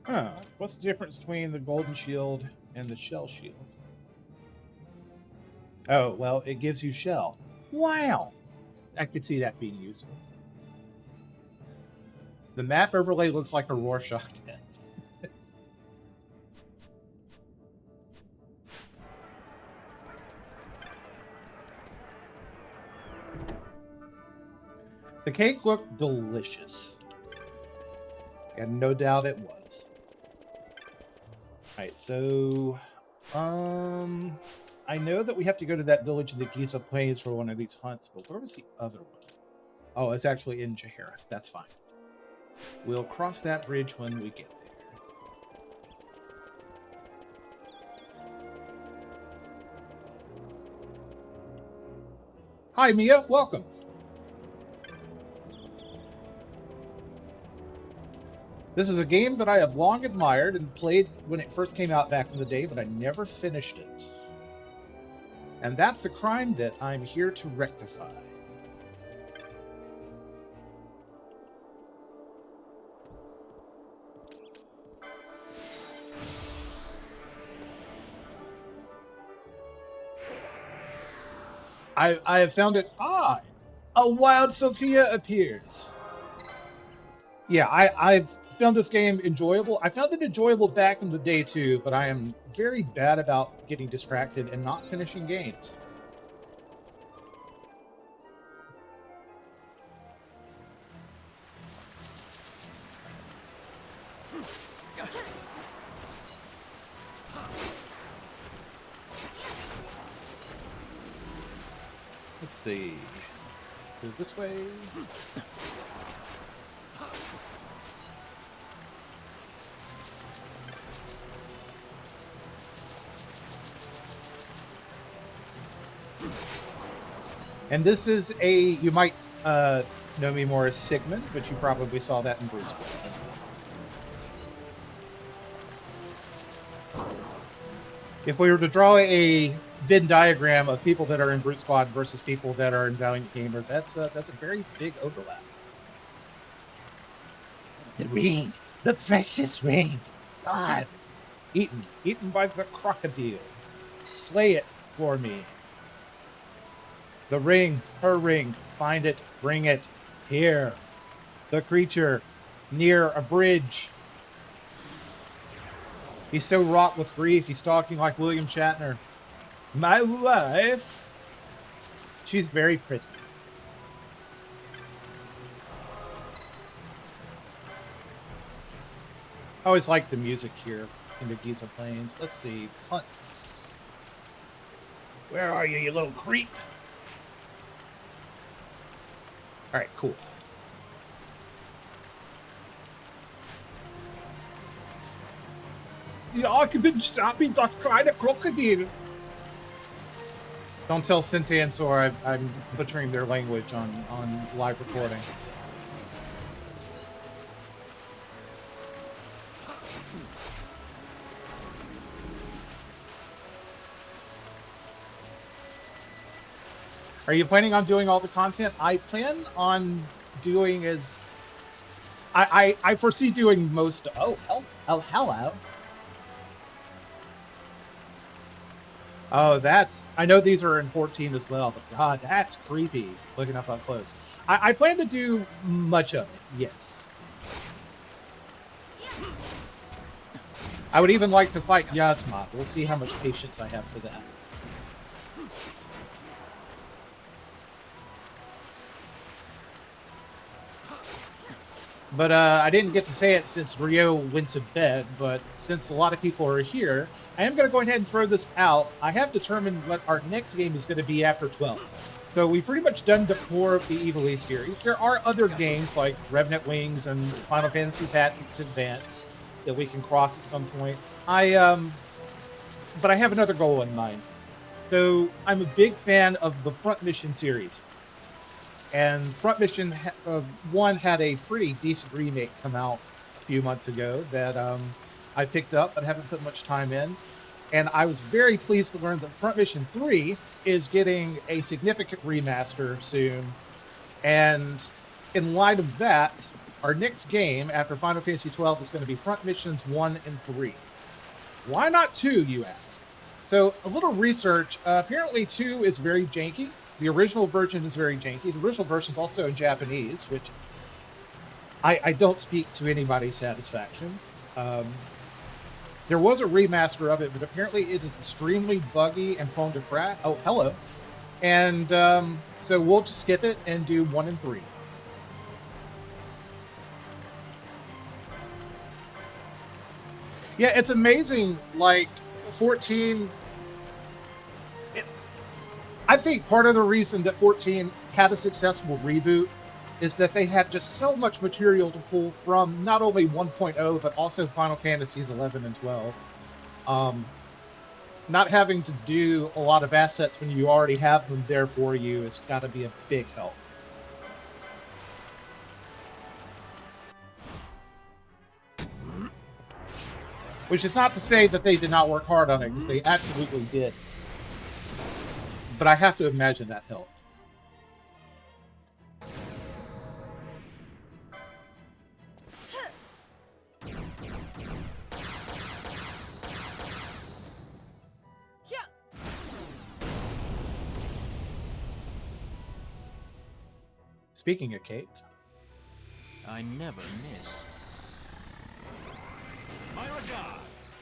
Huh. What's the difference between the golden shield and the shell shield? Oh, well, it gives you shell. Wow. I could see that being useful. The map overlay looks like a Rorschach test. The cake looked delicious. And no doubt it was. Alright, so... I know that we have to go to that village in the Giza Plains for one of these hunts, but where was the other one? Oh, it's actually in Jahara. That's fine. We'll cross that bridge when we get there. Hi, Mia. Welcome. This is a game that I have long admired and played when it first came out back in the day, but I never finished it. And that's a crime that I'm here to rectify. I have found it. Ah, a wild Sophia appears. Yeah, I've found this game enjoyable. I found it enjoyable back in the day too, but I am very bad about getting distracted and not finishing games. Let's see. Go this way. And this is a, you might know me more as Sigmund, but you probably saw that in Brute Squad. If we were to draw a Venn diagram of people that are in Brute Squad versus people that are in Valiant Gamers, that's a very big overlap. The ring, the precious ring. God. Eaten by the crocodile. Slay it for me. The ring, her ring, find it, bring it, here. The creature, near a bridge. He's so wrought with grief, he's talking like William Shatner. My wife. She's very pretty. I always like the music here in the Giza Plains. Let's see, hunts. Where are you, you little creep? All right, cool. Ja, ich bin stopping das kleine Krokodil. Don't tell Sinte and Sora I'm butchering their language on live recording. Are you planning on doing all the content? I plan on doing as... I foresee doing most... Oh, hello. Oh, that's... I know these are in 14 as well, but God, that's creepy, looking up close. I plan to do much of it, yes. I would even like to fight Yasma. We'll see how much patience I have for that. But I didn't get to say it since Rio went to bed, but since a lot of people are here, I am going to go ahead and throw this out. I have determined what our next game is going to be after 12. So we've pretty much done the core of the Evil East series. There are other games like Revenant Wings and Final Fantasy Tactics Advance that we can cross at some point. But I have another goal in mind. So I'm a big fan of the Front Mission series. And Front Mission 1 had a pretty decent remake come out a few months ago that I picked up but haven't put much time in. And I was very pleased to learn that Front Mission 3 is getting a significant remaster soon. And in light of that, our next game after Final Fantasy XII is going to be Front Missions 1 and 3. Why not 2, you ask? So a little research. Apparently 2 is very janky. The original version is very janky. The original version is also in Japanese, which I don't speak to anybody's satisfaction. There was a remaster of it, but apparently it is extremely buggy and prone to crash. Oh, hello. And so we'll just skip it and do 1 and 3. Yeah, it's amazing. Like 14. I think part of the reason that 14 had a successful reboot is that they had just so much material to pull from not only 1.0, but also Final Fantasies 11 and 12. Not having to do a lot of assets when you already have them there for you has got to be a big help. Which is not to say that they did not work hard on it, because they absolutely did. But I have to imagine that helped. Speaking of cake, I never miss. My regards.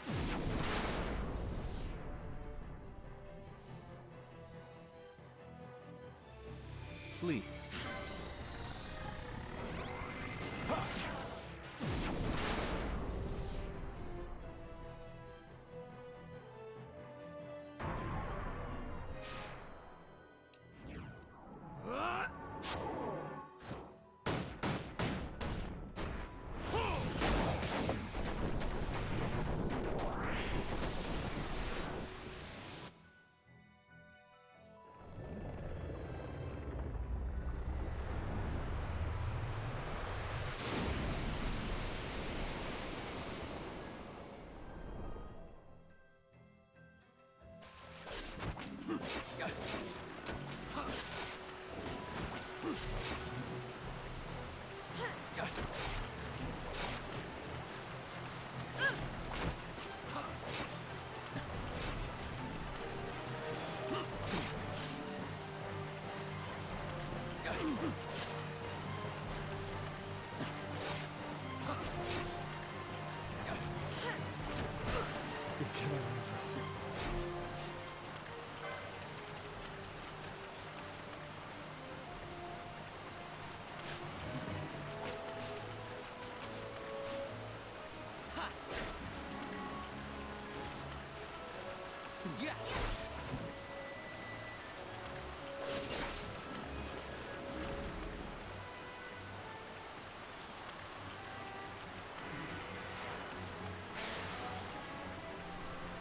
Please.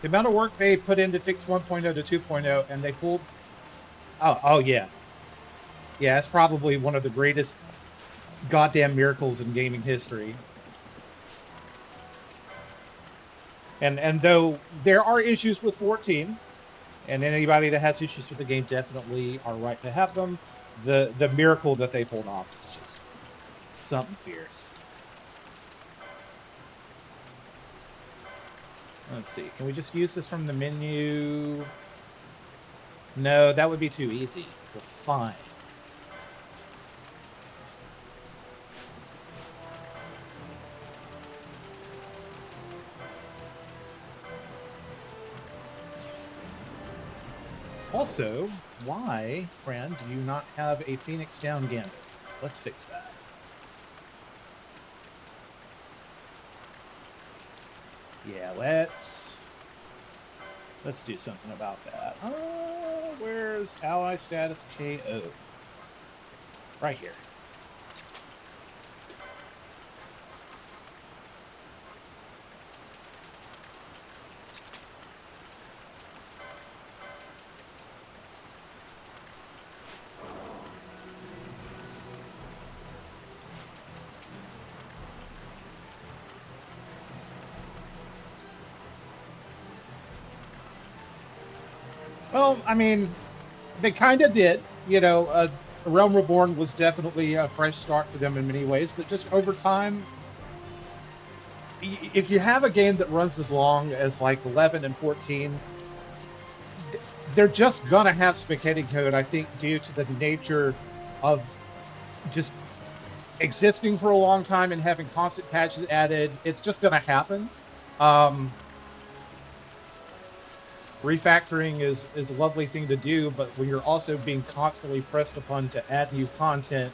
the amount of work they put in to fix 1.0 to 2.0, and they pulled... Oh, yeah. Yeah, it's probably one of the greatest goddamn miracles in gaming history. And though there are issues with 14, and anybody that has issues with the game definitely are right to have them, the miracle that they pulled off is just something fierce. Let's see. Can we just use this from the menu? No, that would be too easy. Well, fine. Also, why, friend, do you not have a Phoenix Down Gambit? Let's fix that. Yeah, let's do something about that. Where's ally status KO? Right here. Well, I mean, they kind of did. You know, Realm Reborn was definitely a fresh start for them in many ways, but just over time, if you have a game that runs as long as like 11 and 14, they're just gonna have spaghetti code, I think, due to the nature of just existing for a long time and having constant patches added. It's just gonna happen. Refactoring is a lovely thing to do, but when you're also being constantly pressed upon to add new content,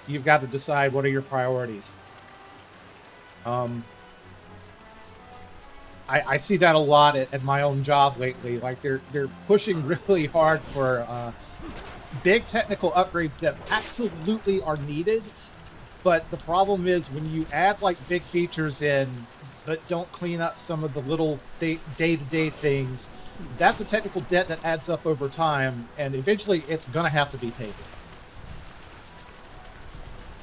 you've got to decide what are your priorities. I see that a lot at my own job lately. Like they're pushing really hard for big technical upgrades that absolutely are needed, but the problem is when you add like big features in, but don't clean up some of the little day-to-day things, that's a technical debt that adds up over time, and eventually it's gonna have to be paid.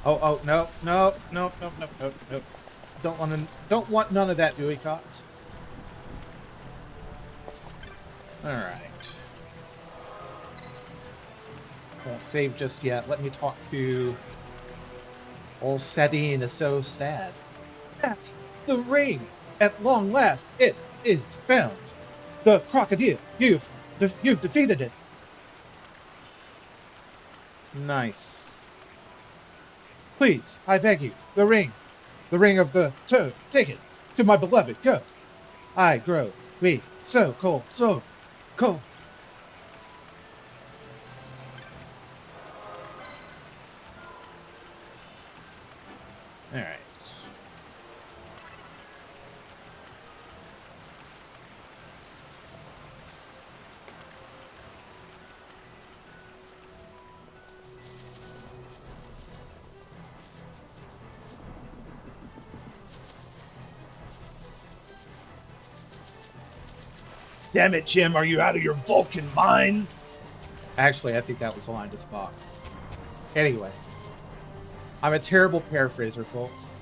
Oh, no. Don't want none of that, Dewey Cox. Alright. Won't save just yet. Let me talk to... Old Sadine is so sad. At the ring! At long last, it is found! The crocodile! You've defeated it! Nice. Please, I beg you, the ring. The ring of the toad. Take it. To my beloved, go. I grow weak. So cold. So cold. Alright. Damn it, Jim, are you out of your Vulcan mind? Actually, I think that was the line to Spock. Anyway. I'm a terrible paraphraser, folks.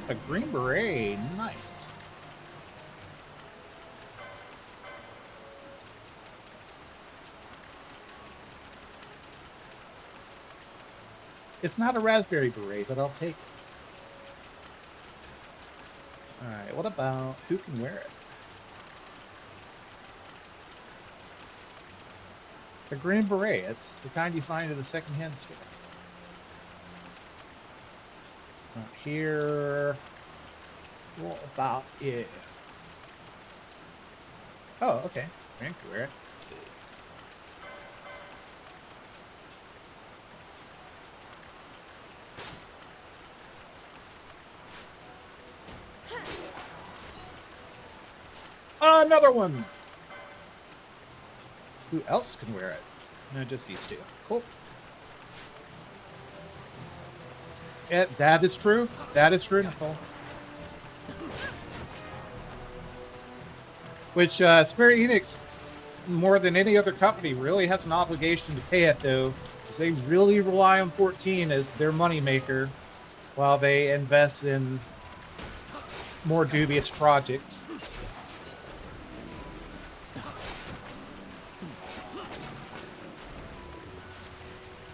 A Green Beret, nice. It's not a Raspberry Beret, but I'll take it. Alright, what about who can wear it? A Green Beret, it's the kind you find at a secondhand store. Not here. What about it? Oh, okay. Green can wear it. Let's see. Another one! Who else can wear it? No, just these two. Cool. Yeah, that is true. That is true, Nicole. Which, Square Enix, more than any other company, really has an obligation to pay it, though, because they really rely on 14 as their moneymaker, while they invest in more dubious projects.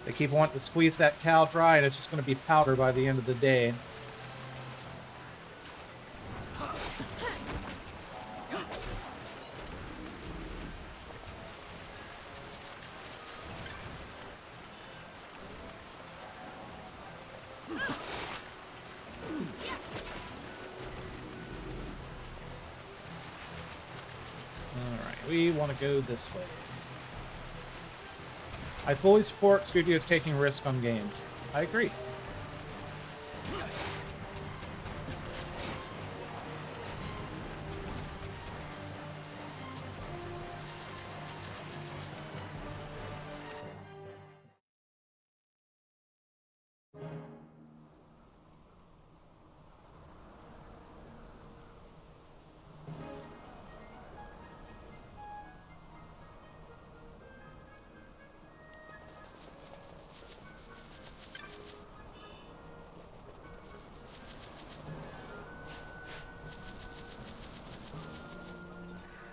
They keep wanting to squeeze that cow dry, and it's just going to be powder by the end of the day. Alright, we want to go this way. I fully support studios taking risks on games. I agree.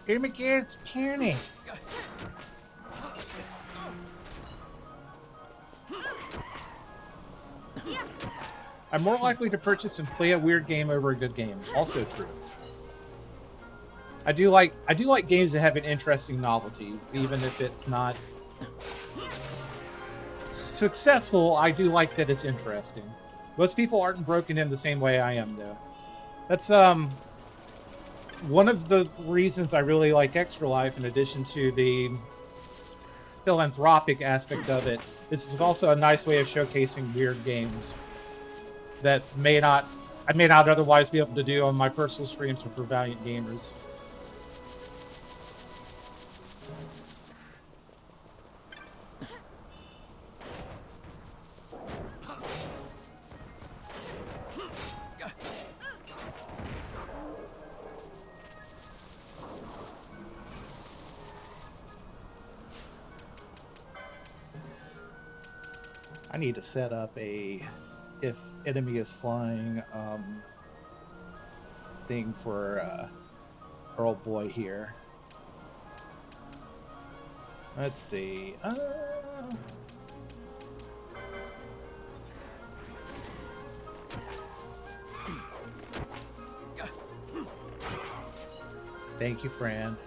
Immigrants panic. I'm more likely to purchase and play a weird game over a good game. Also true. I do like games that have an interesting novelty, even if it's not successful. I do like that it's interesting. Most people aren't broken in the same way I am, though. That's one of the reasons I really like Extra Life, in addition to the philanthropic aspect of it. It's also a nice way of showcasing weird games that I may not otherwise be able to do on my personal streams or for Valiant Gamers. I need to set up a if enemy is flying thing for our old boy here. Let's see. Thank you, Fran.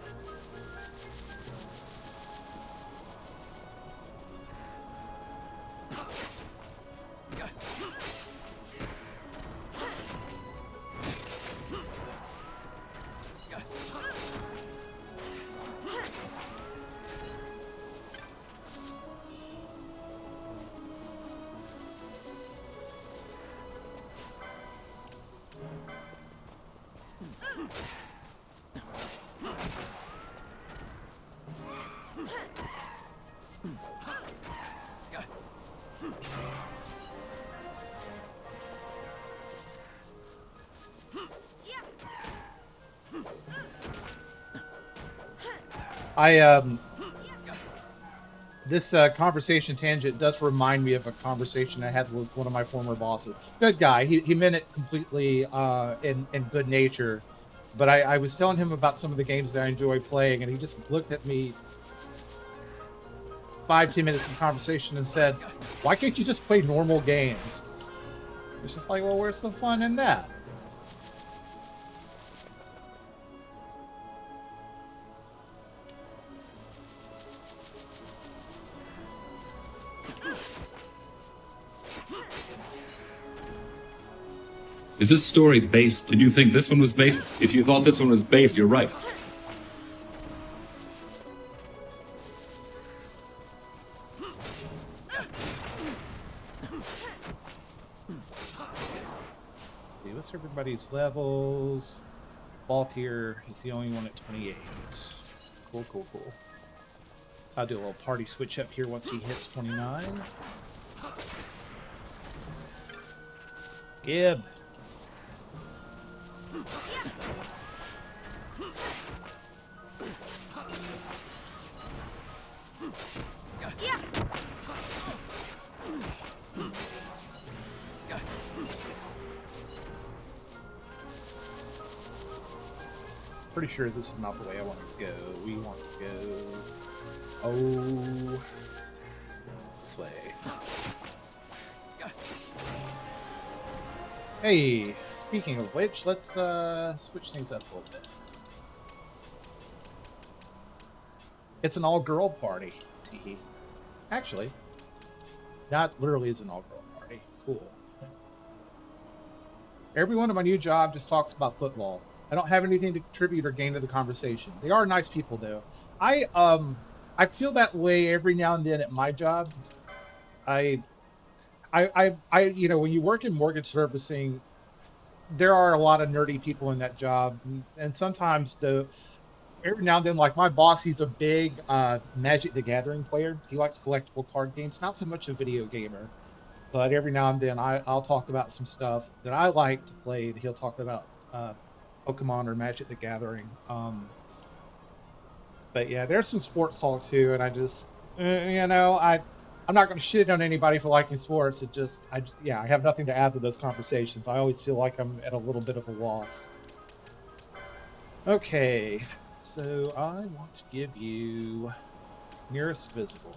This conversation tangent does remind me of a conversation I had with one of my former bosses. Good guy. He meant it completely in good nature. But I was telling him about some of the games that I enjoy playing, and he just looked at me 5-10 minutes of conversation and said, "Why can't you just play normal games?" It's just like, well, where's the fun in that? Is this story based? Did you think this one was based? If you thought this one was based, you're right. Okay, what's everybody's levels? Baltier is the only one at 28. Cool, cool, cool. I'll do a little party switch up here once he hits 29. Gib. Pretty sure this is not the way I want to go. We want to go this way. Hey, speaking of which, let's switch things up a little bit. It's an all-girl party. Teehee. Actually, not literally is an all-girl party. Cool. Everyone at my new job just talks about football. I don't have anything to contribute or gain to the conversation. They are nice people, though. I feel that way every now and then at my job. I you know, when you work in mortgage servicing, there are a lot of nerdy people in that job, and sometimes every now and then, like my boss, he's a big Magic the Gathering player. He likes collectible card games, not so much a video gamer, but every now and then I'll talk about some stuff that I like to play, and he'll talk about Pokemon or Magic the Gathering. But yeah, there's some sports talk too, and I just, you know, I'm not going to shit on anybody for liking sports. It just, I have nothing to add to those conversations. I always feel like I'm at a little bit of a loss. Okay, So I want to give you nearest visible.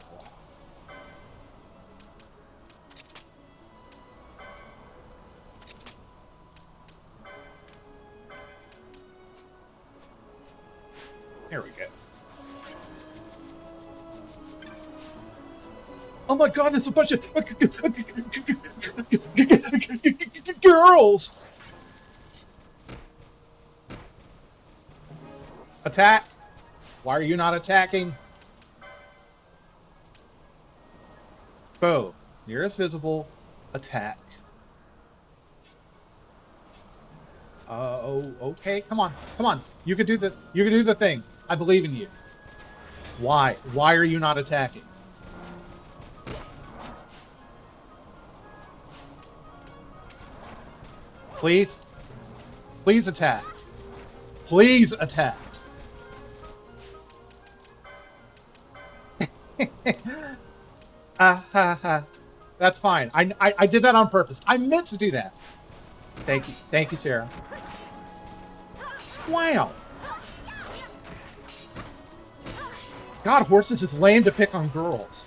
There we go. Oh my god, there's a bunch of girls! Attack! Why are you not attacking? Foe. Nearest visible. Attack. Oh, okay. Come on. Come on. You can do the thing. I believe in you. Why? Why are you not attacking? Please? Please attack. Please attack. That's fine. I did that on purpose. I meant to do that. Thank you. Thank you, Sarah. Wow. God, horses is lame to pick on girls.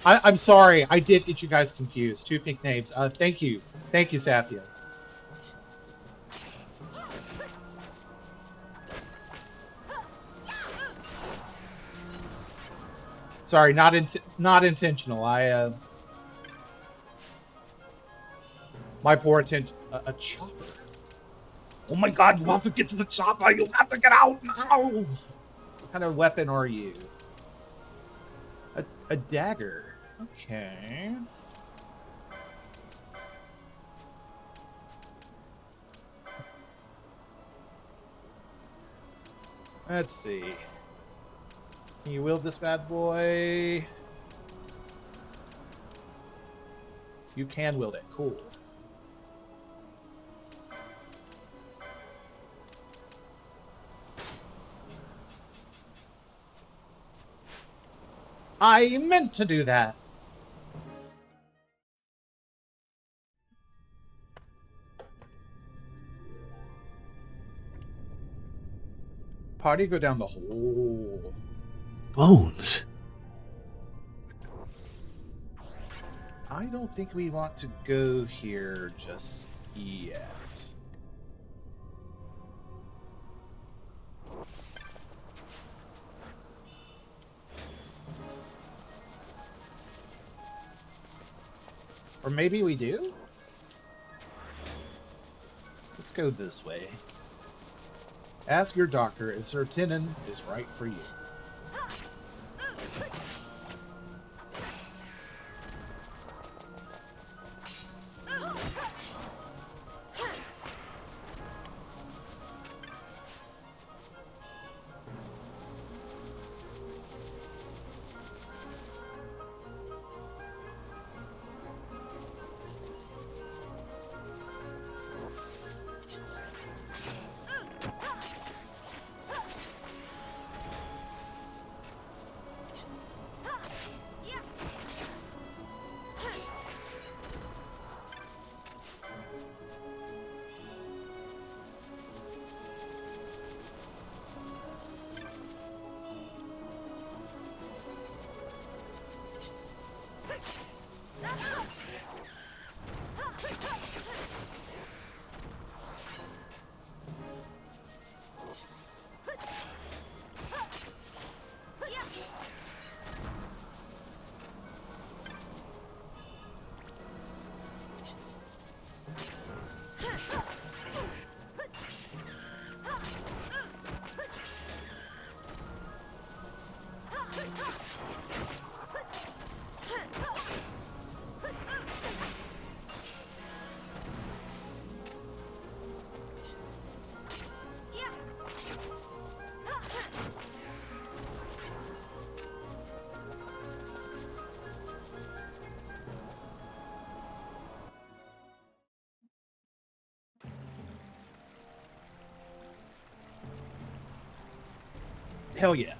I'm sorry. I did get you guys confused. Two pink names. Thank you. Thank you, Safia. Sorry, not intentional. My poor attention. A chopper. Oh my god, you have to get to the chopper. You have to get out now. What kind of weapon are you? A dagger. Okay. Let's see. Can you wield this bad boy? You can wield it. Cool. I meant to do that. Party go down the hole. Bones. I don't think we want to go here just yet. Or maybe we do? Let's go this way. Ask your doctor if Sir Tinnen is right for you. Hell yeah.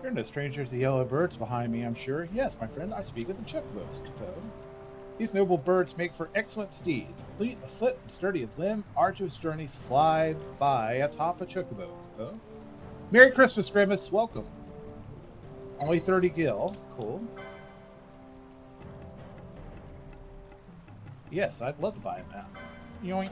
You're no strangers to yellow birds behind me, I'm sure. Yes, my friend, I speak of the chocobos, Capo. These noble birds make for excellent steeds, fleet of foot and sturdy of limb. Arduous journeys fly by atop a chocobo, Capo. Merry Christmas, Grimace. Welcome. Only 30 gil. Cool. Yes, I'd love to buy him now. Yoink.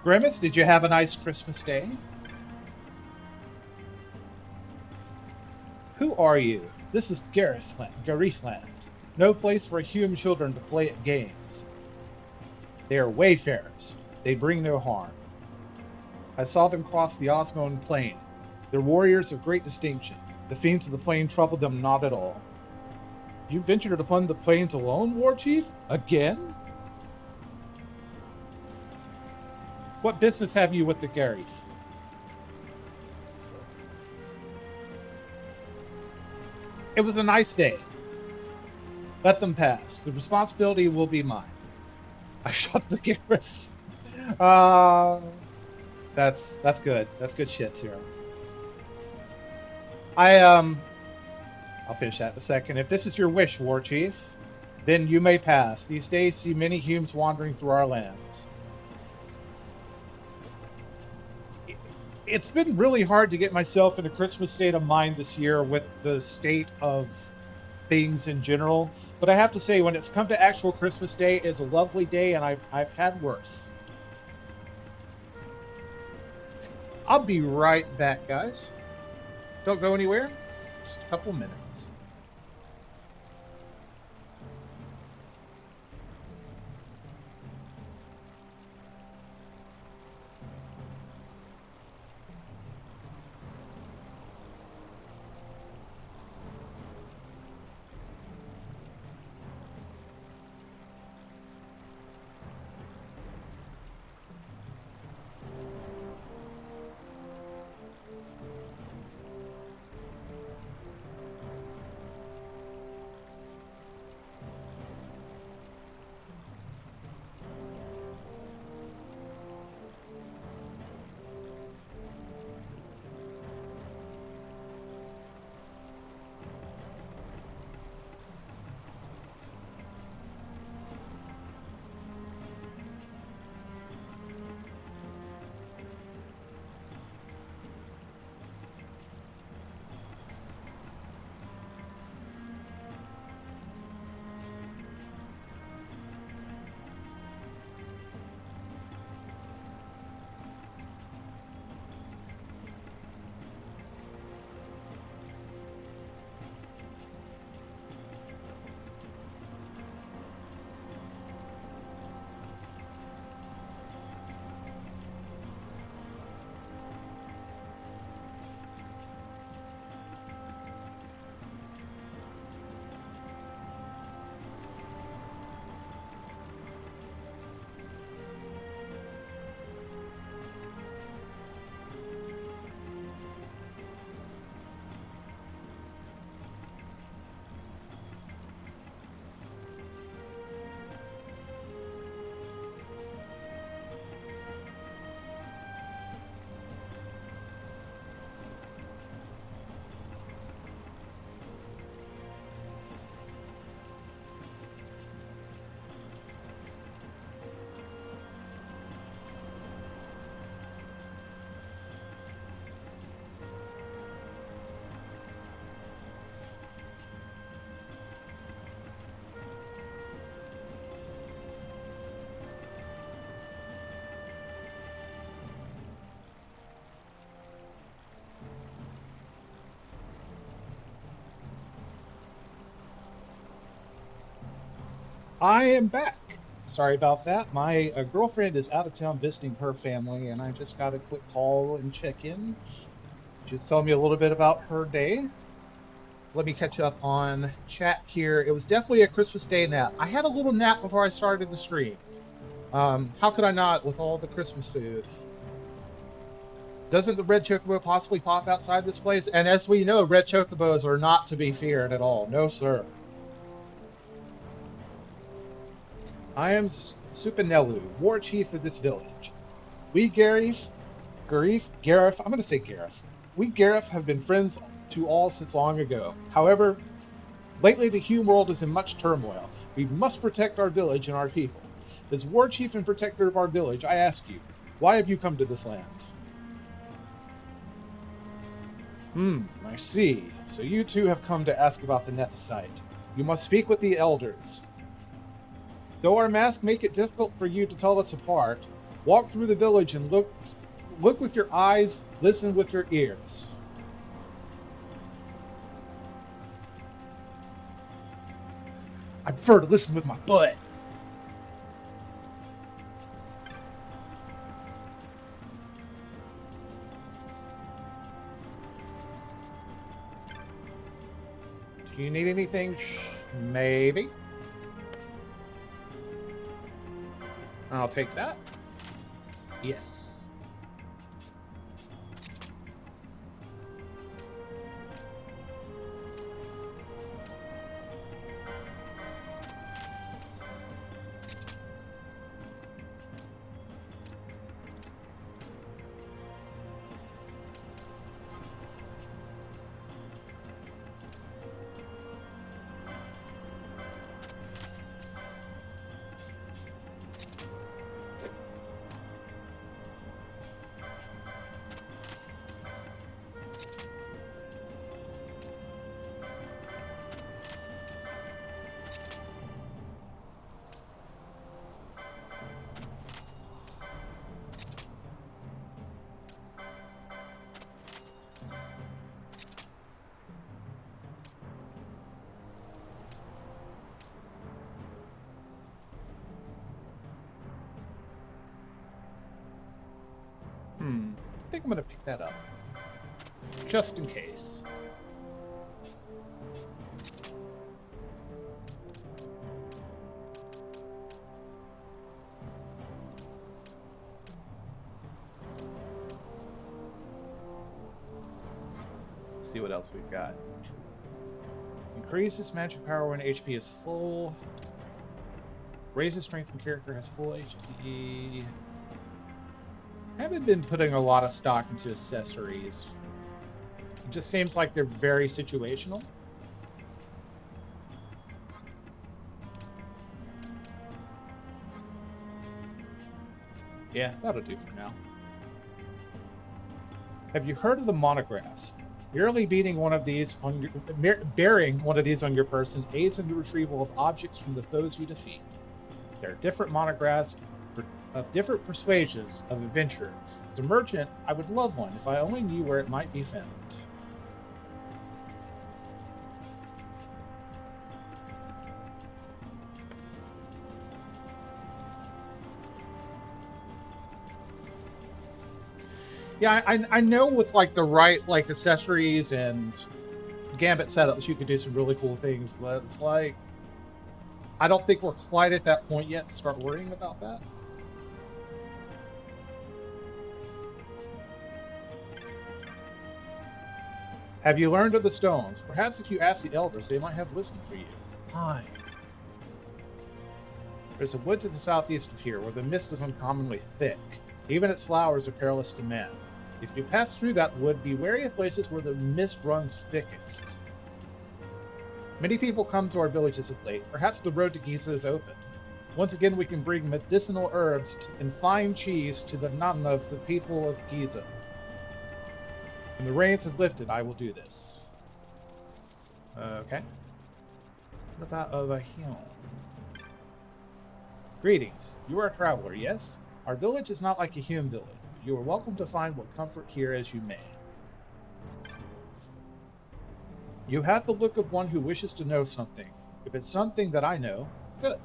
Grimace, did you have a nice Christmas day? Who are you? This is Garithland. No place for human children to play at games. They are wayfarers. They bring no harm. I saw them cross the Osmone plain. They're warriors of great distinction. The fiends of the plain trouble them not at all. You ventured upon the plains alone, War Chief? Again? What business have you with the Garith? It was a nice day. Let them pass. The responsibility will be mine. I shot the Garith. That's good. That's good shit, Zero. I'll finish that in a second. If this is your wish, War Chief, then you may pass. These days see many humans wandering through our lands. It's been really hard to get myself in a Christmas state of mind this year with the state of things in general. But I have to say, when it's come to actual Christmas Day, it's a lovely day, and I've had worse. I'll be right back, guys. Don't go anywhere. Just a couple minutes. I am back. Sorry about that. My girlfriend is out of town visiting her family, and I just got a quick call and check in. Just tell me a little bit about her day. Let me catch up on chat here. It was definitely a Christmas Day nap. I had a little nap before I started the stream. How could I not with all the Christmas food? Doesn't the red chocobo possibly pop outside this place? And as we know, red chocobos are not to be feared at all. No, sir. I am Supinelu, war chief of this village. We Garif, I'm going to say Garif. We Garif have been friends to all since long ago. However, lately the human world is in much turmoil. We must protect our village and our people. As war chief and protector of our village, I ask you, why have you come to this land? I see. So you two have come to ask about the Nethicite. You must speak with the elders. Though our masks make it difficult for you to tell us apart, walk through the village and look with your eyes, listen with your ears. I prefer to listen with my butt. Do you need anything? Maybe. I'll take that. Yes. I think I'm going to pick that up. Just in case. Let's see what else we've got. Increases magic power when HP is full. Raises strength when character has full HP. I haven't been putting a lot of stock into accessories. It just seems like they're very situational. Yeah, that'll do for now. Have you heard of the monographs? Merely bearing one of these on your person aids in the retrieval of objects from the foes you defeat. There are different monographs of different persuasions of adventure. As a merchant, I would love one if I only knew where it might be found. Yeah, I know with like the right like accessories and Gambit setups, you can do some really cool things, but it's like I don't think we're quite at that point yet to start worrying about that. Have you learned of the stones? Perhaps if you ask the elders, they might have wisdom for you. Fine. There's a wood to the southeast of here where the mist is uncommonly thick. Even its flowers are perilous to man. If you pass through that wood, be wary of places where the mist runs thickest. Many people come to our villages of late. Perhaps the road to Giza is open. Once again, we can bring medicinal herbs and fine cheese to the Nana of the people of Giza. When the rains have lifted, I will do this. Okay. What about over here? Greetings. You are a traveler, yes? Our village is not like a human village. You are welcome to find what comfort here as you may. You have the look of one who wishes to know something. If it's something that I know, good.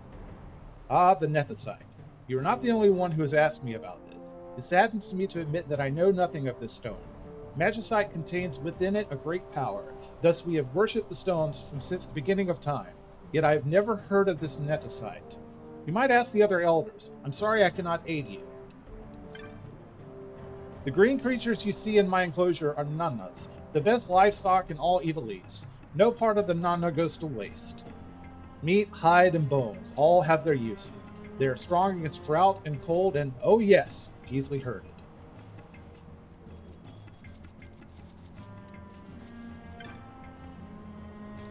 Ah, the Nethicite. You are not the only one who has asked me about this. It saddens me to admit that I know nothing of this stone. Magicite contains within it a great power. Thus we have worshipped the stones since the beginning of time. Yet I have never heard of this Nethicite. You might ask the other elders. I'm sorry I cannot aid you. The green creatures you see in my enclosure are Nannas, the best livestock in all Evilise. No part of the Nanna goes to waste. Meat, hide, and bones all have their uses. They are strong against drought and cold and, oh yes, easily herded.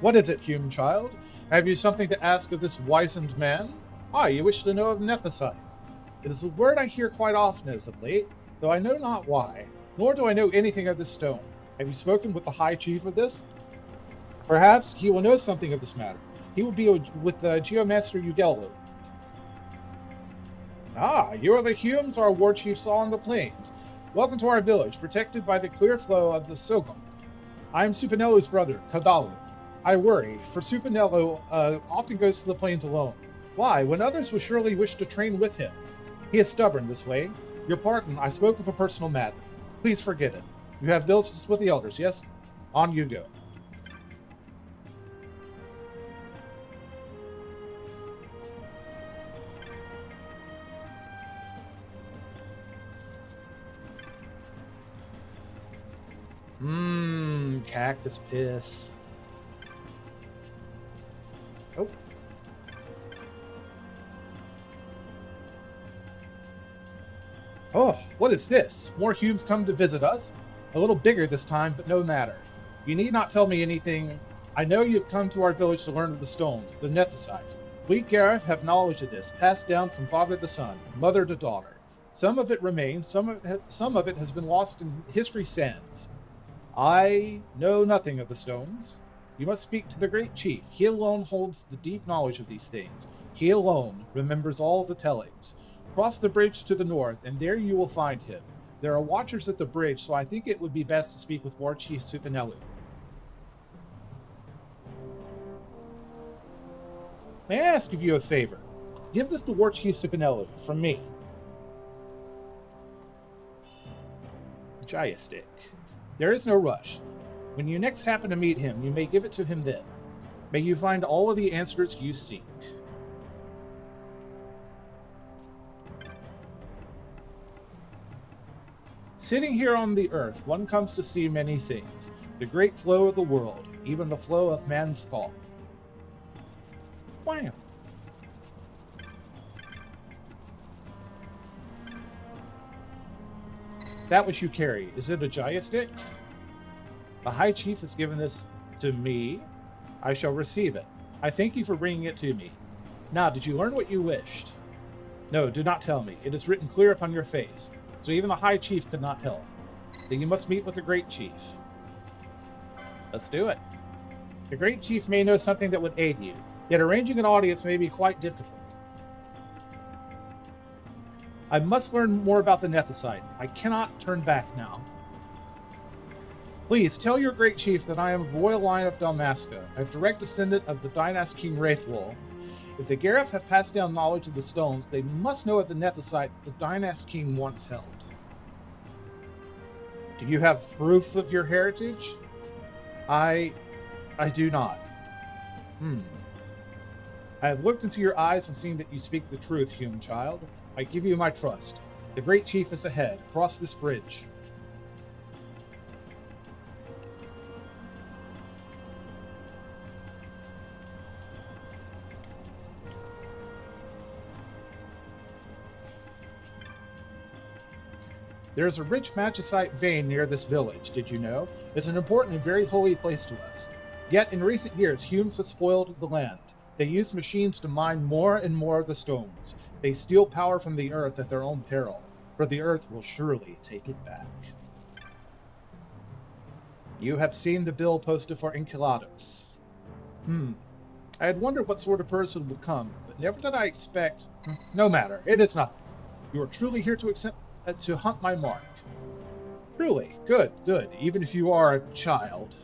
What is it, human child? Have you something to ask of this wizened man? Ah, you wish to know of Nethicite. It is a word I hear quite often as of late, though I know not why, nor do I know anything of this stone. Have you spoken with the High Chief of this? Perhaps he will know something of this matter. He will be with the Geomaster Ugelu. Ah, you are the Humes our war chief saw on the plains. Welcome to our village, protected by the clear flow of the Sogon. I am Supinello's brother, Kadalu. I worry, for Supinello often goes to the plains alone. Why, when others would surely wish to train with him? He is stubborn this way. Your pardon, I spoke of a personal matter. Please forget it. You have business with the elders, yes? On you go. Cactus piss. Oh. Oh, what is this? More Humes come to visit us? A little bigger this time, but no matter. You need not tell me anything. I know you have come to our village to learn of the stones, the Nethicite. We Gareth have knowledge of this, passed down from father to son, mother to daughter. Some of it remains, some of it has been lost in history's sands. I know nothing of the stones. You must speak to the great chief. He alone holds the deep knowledge of these things. He alone remembers all the tellings. Cross the bridge to the north, and there you will find him. There are watchers at the bridge, so I think it would be best to speak with War Chief Supinelli. May I ask of you a favor? Give this to War Chief Supinelli, from me. Jaya stick. There is no rush. When you next happen to meet him, you may give it to him then. May you find all of the answers you seek. Sitting here on the earth, one comes to see many things. The great flow of the world, even the flow of man's thought. Wow. That which you carry, is it a Jaya stick? The High Chief has given this to me. I shall receive it. I thank you for bringing it to me. Now, did you learn what you wished? No, do not tell me. It is written clear upon your face, so even the High Chief could not help. Then you must meet with the Great Chief. Let's do it. The Great Chief may know something that would aid you, yet arranging an audience may be quite difficult. I must learn more about the Nethicite. I cannot turn back now. Please tell your great chief that I am of royal line of Dalmasca, a direct descendant of the dynast King Wraithwall. If the Gareth have passed down knowledge of the stones, they must know of the Nethicite the dynast king once held. Do you have proof of your heritage? I do not. I have looked into your eyes and seen that you speak the truth, human child. I give you my trust. The great chief is ahead. Cross this bridge. There is a rich magicite vein near this village, did you know? It's an important and very holy place to us. Yet, in recent years, Humes have spoiled the land. They use machines to mine more and more of the stones. They steal power from the earth at their own peril, for the earth will surely take it back. You have seen the bill posted for Enceladus. I had wondered what sort of person would come, but never did I expect... No matter, it is nothing. You are truly here to hunt my mark. Truly, good, even if you are a child.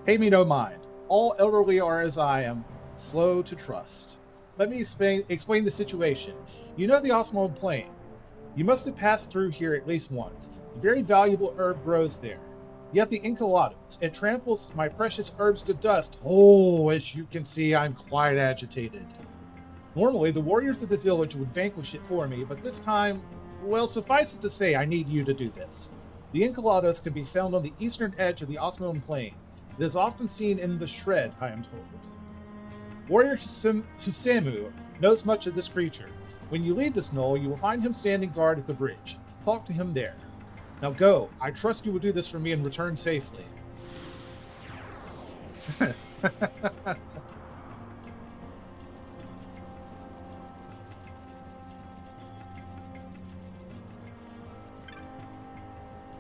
Pay me no mind. All elderly are as I am, slow to trust. Let me explain the situation. You know the Osmond Plain. You must have passed through here at least once. A very valuable herb grows there. Yet the Enceladus, it tramples my precious herbs to dust. Oh, as you can see, I'm quite agitated. Normally, the warriors of this village would vanquish it for me, but this time, well, suffice it to say, I need you to do this. The Enceladus can be found on the eastern edge of the Osmond Plain. It is often seen in the Shred, I am told. Warrior Hisemu knows much of this creature. When you leave this knoll, you will find him standing guard at the bridge. Talk to him there. Now go. I trust you will do this for me and return safely.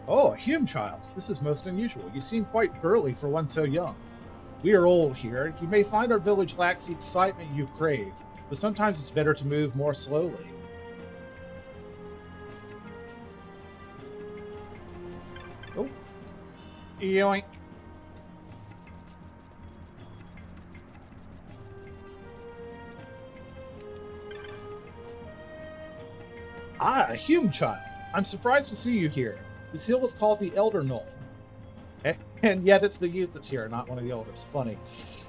Oh, a Hume child. This is most unusual. You seem quite burly for one so young. We are old here. You may find our village lacks the excitement you crave, but sometimes it's better to move more slowly. Oh. Yoink. Ah, a Hume child. I'm surprised to see you here. This hill is called the Elder Knoll. And yet it's the youth that's here, not one of the elders. Funny.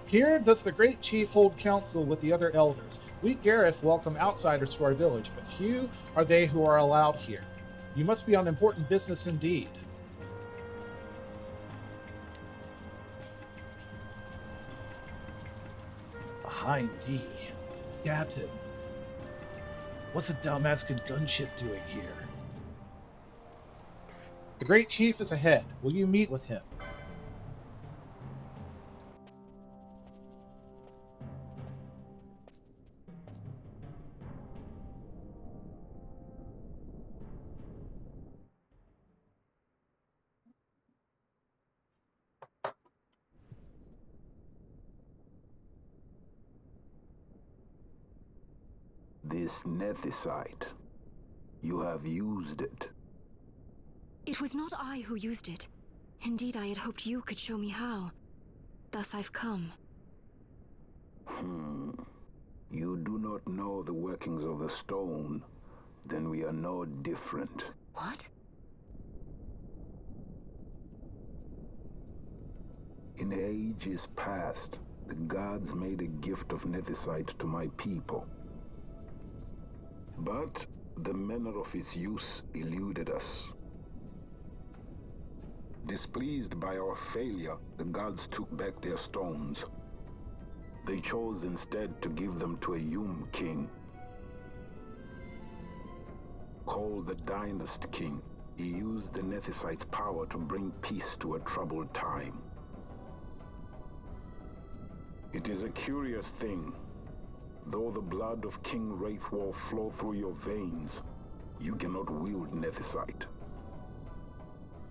Here does the great chief hold council with the other elders. We Gareth welcome outsiders to our village, but few are they who are allowed here. You must be on important business indeed. Behind D. Gatton. What's a Dalmascan gunship doing here? The great chief is ahead. Will you meet with him? This nethicite. You have used it. It was not I who used it. Indeed, I had hoped you could show me how. Thus I've come. You do not know the workings of the stone. Then we are no different. What? In ages past, the gods made a gift of nethicite to my people. But the manner of its use eluded us. Displeased by our failure, the gods took back their stones. They chose instead to give them to a Yume king. Called the Dynast King, he used the nethicite's power to bring peace to a troubled time. It is a curious thing. Though the blood of King Wraithwall flow through your veins, you cannot wield nethicite.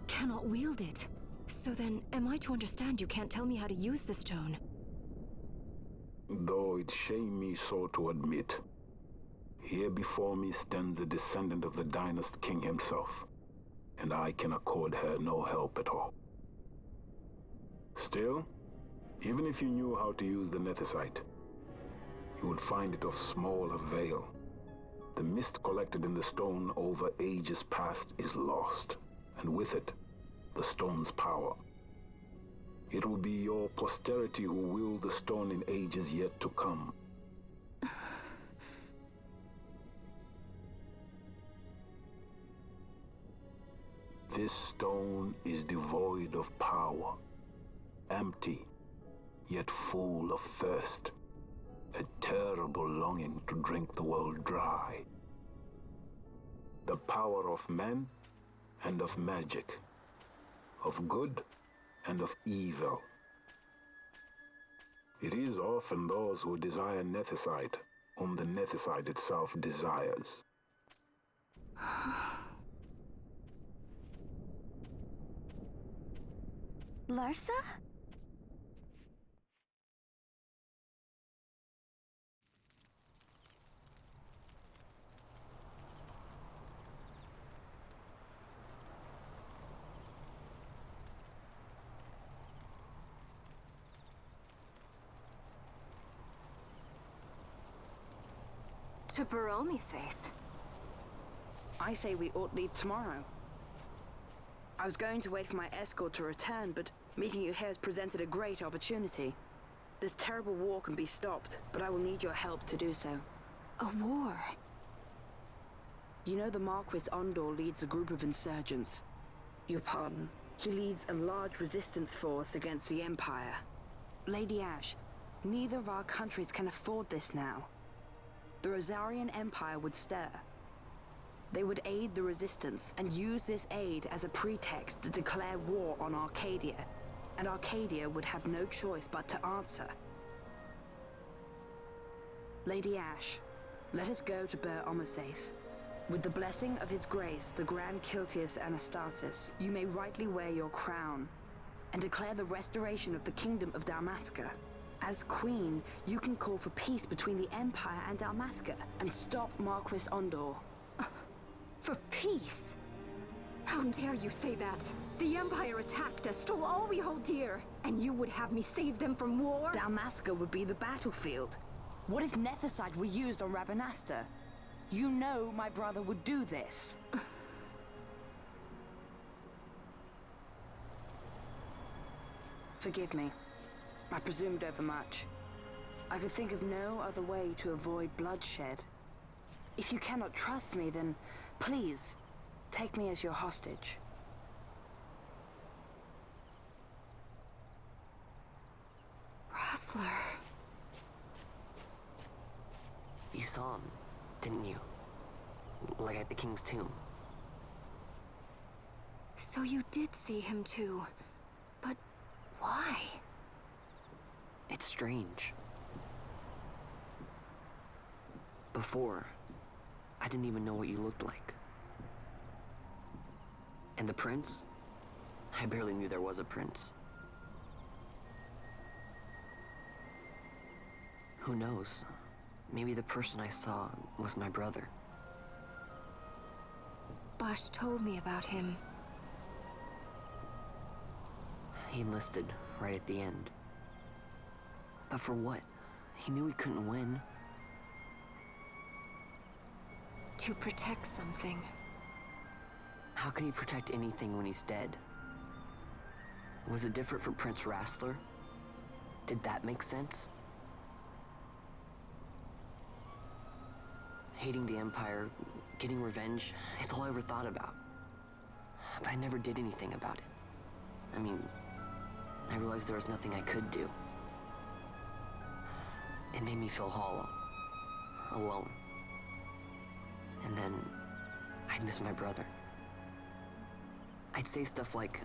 Cannot wield it? So then, am I to understand you can't tell me how to use the stone? Though it shame me so to admit, here before me stands a descendant of the Dynast King himself, and I can accord her no help at all. Still, even if you knew how to use the nethicite, you would find it of small avail. The mist collected in the stone over ages past is lost, and with it, the stone's power. It will be your posterity who wield the stone in ages yet to come. This stone is devoid of power, empty, yet full of thirst. A terrible longing to drink the world dry. The power of men and of magic, of good and of evil. It is often those who desire nethicite whom the nethicite itself desires. Larsa? To Baromises. I say we ought leave tomorrow. I was going to wait for my escort to return, but meeting you here has presented a great opportunity. This terrible war can be stopped, but I will need your help to do so. A war? You know the Marquis Ondor leads a group of insurgents. Your pardon. He leads a large resistance force against the Empire. Lady Ash, neither of our countries can afford this now. The Rosarian Empire would stir. They would aid the resistance and use this aid as a pretext to declare war on Arcadia, and Arcadia would have no choice but to answer. Lady Ash, let us go to Ber Omases. With the blessing of his grace, the Grand Kiltius Anastasis, you may rightly wear your crown and declare the restoration of the Kingdom of Dalmasca. As Queen, you can call for peace between the Empire and Dalmasca and stop Marquis Ondor. For peace? How dare you say that? The Empire attacked us, stole all we hold dear, and you would have me save them from war? Dalmasca would be the battlefield. What if Nethicite were used on Rabanasta? You know my brother would do this. Forgive me. I presumed overmuch. I could think of no other way to avoid bloodshed. If you cannot trust me, then please, take me as your hostage. Rassler. You saw him, didn't you? Like at the King's tomb. So you did see him too. But why? It's strange. Before, I didn't even know what you looked like. And the prince? I barely knew there was a prince. Who knows? Maybe the person I saw was my brother. Bosch told me about him. He enlisted right at the end. But for what? He knew he couldn't win. To protect something. How can he protect anything when he's dead? Was it different for Prince Rassler? Did that make sense? Hating the Empire, getting revenge, it's all I ever thought about. But I never did anything about it. I mean, I realized there was nothing I could do. It made me feel hollow, alone. And then, I'd miss my brother. I'd say stuff like,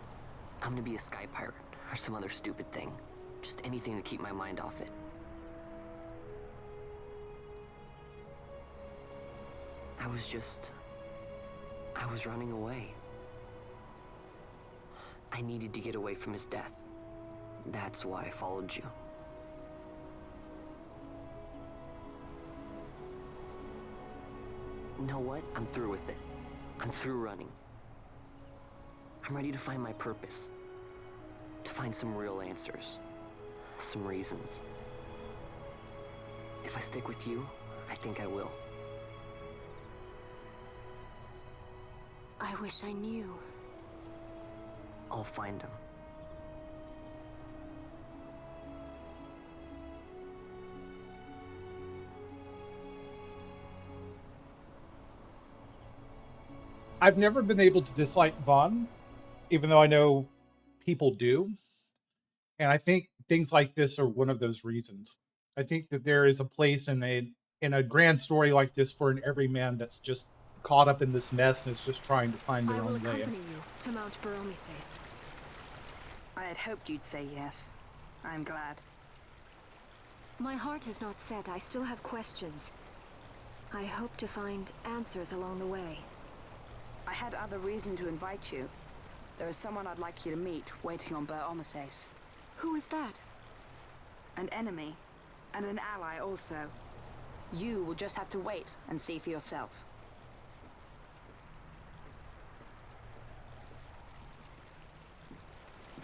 I'm gonna be a sky pirate, or some other stupid thing. Just anything to keep my mind off it. I was running away. I needed to get away from his death. That's why I followed you. You know what? I'm through with it. I'm through running. I'm ready to find my purpose. To find some real answers. Some reasons. If I stick with you, I think I will. I wish I knew. I'll find him. I've never been able to dislike Vaughn, even though I know people do. And I think things like this are one of those reasons. I think that there is a place in a grand story like this for an everyman that's just caught up in this mess and is just trying to find their I will own way. accompany you to Mount Baromises. I had hoped you'd say yes. I'm glad. My heart is not set. I still have questions. I hope to find answers along the way. I had other reason to invite you. There is someone I'd like you to meet, waiting on Ber Omases. Who is that? An enemy, and an ally also. You will just have to wait and see for yourself.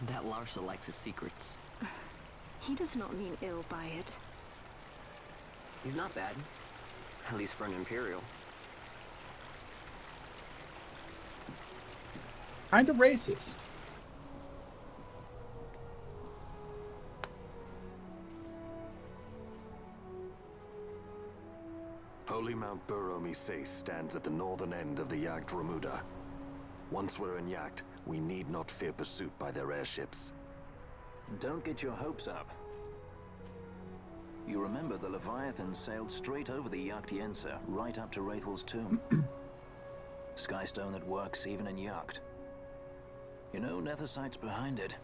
That Larsa likes his secrets. He does not mean ill by it. He's not bad. At least for an Imperial. Kind of racist. Holy Mount Bur-Omi-Sais stands at the northern end of the Yacht Ramuda. Once we're in Yacht, we need not fear pursuit by their airships. Don't get your hopes up. You remember the Leviathan sailed straight over the XII, right up to Wraithwell's tomb. Skystone that works even in Yacht. You know, Nethersight's behind it.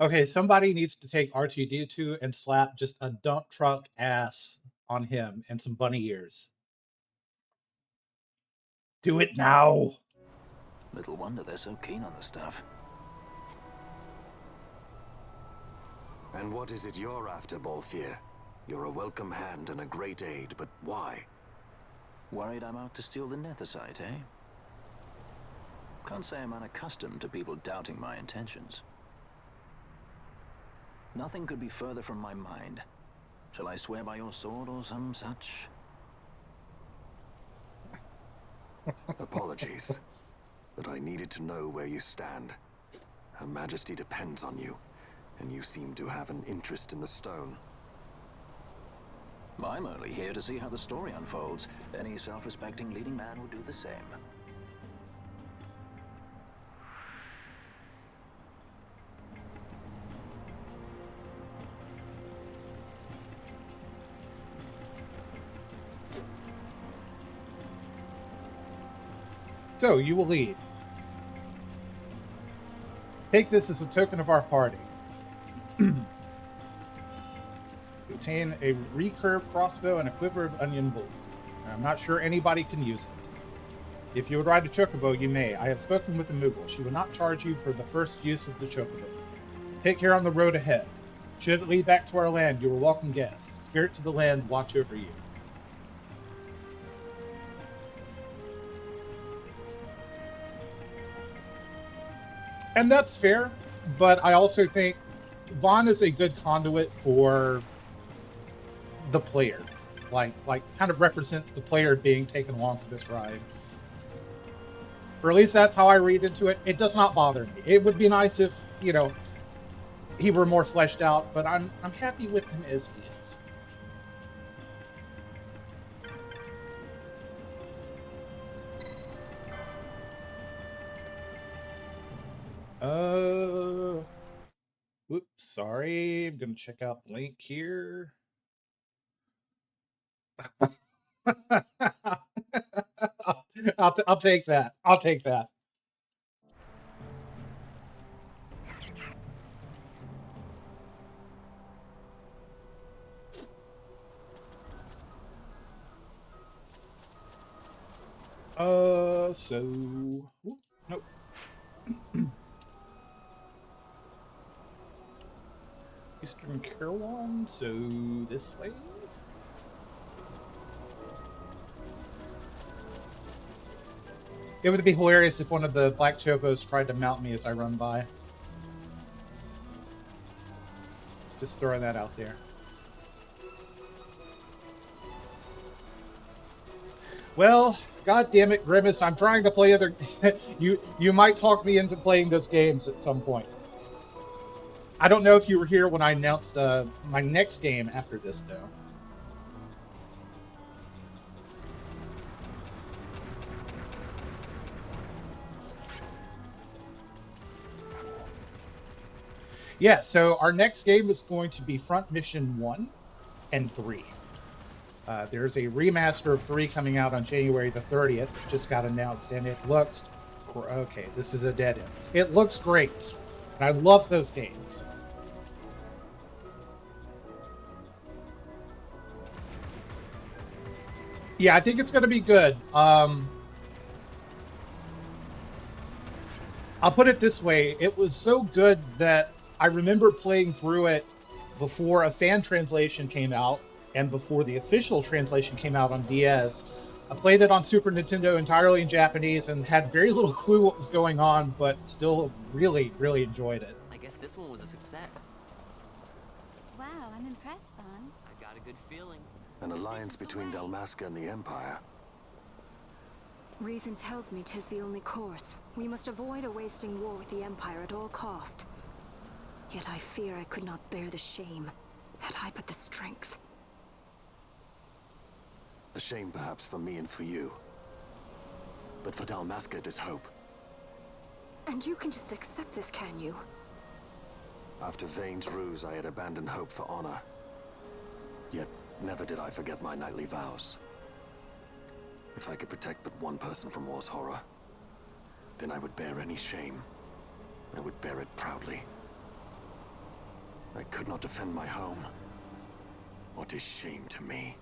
Okay, somebody needs to take R2-D2 and slap just a dump truck ass on him and some bunny ears. Do it now. Little wonder they're so keen on the stuff. And what is it you're after, Balthier? You're a welcome hand and a great aid, but why? Worried I'm out to steal the Nethersight, eh? Can't say I'm unaccustomed to people doubting my intentions. Nothing could be further from my mind. Shall I swear by your sword or some such? Apologies, but I needed to know where you stand. Her Majesty depends on you, and you seem to have an interest in the stone. I'm only here to see how the story unfolds. Any self-respecting leading man would do the same. So, you will lead. Take this as a token of our party. Obtain a recurve crossbow and a quiver of onion bolts. I'm not sure anybody can use it. If you would ride a chocobo, you may. I have spoken with the Moogle. She will not charge you for the first use of the chocobos. Take care on the road ahead. Should it lead back to our land, you are welcome guests. Spirits of the land watch over you. And that's fair, but I also think Vaughn is a good conduit for the player. Like kind of represents the player being taken along for this ride. Or at least that's how I read into it. It does not bother me. It would be nice if, you know, he were more fleshed out, but I'm happy with him as he is. Whoops, sorry. I'm gonna check out the link here. I'll take that. I'll take that. Nope. Eastern Kirwan, so this way. It would be hilarious if one of the black chocos tried to mount me as I run by. Just throwing that out there. Well, god damn it, Grimace, I'm trying to play other... you might talk me into playing those games at some point. I don't know if you were here when I announced my next game after this, though. Yeah, so our next game is going to be Front Mission 1 and 3. There's a remaster of 3 coming out on January the 30th. It just got announced, and it looks... Okay, this is a dead end. It looks great, and I love those games. Yeah, I think it's going to be good. I'll put it this way. It was so good that I remember playing through it before a fan translation came out and before the official translation came out on DS. I played it on Super Nintendo entirely in Japanese and had very little clue what was going on, but still really, really enjoyed it. I guess this one was a success. Wow, I'm impressed, Vaughn. I got a good feeling. An alliance between Dalmasca and the Empire. Reason tells me 'tis the only course. We must avoid a wasting war with the Empire at all cost. Yet I fear I could not bear the shame, had I but the strength. A shame perhaps for me and for you. But for Dalmasca it is hope. And you can just accept this, can you? After Vane's ruse, I had abandoned hope for honor. Yet, never did I forget my knightly vows. If I could protect but one person from war's horror, then I would bear any shame. I would bear it proudly. I could not defend my home. What is shame to me?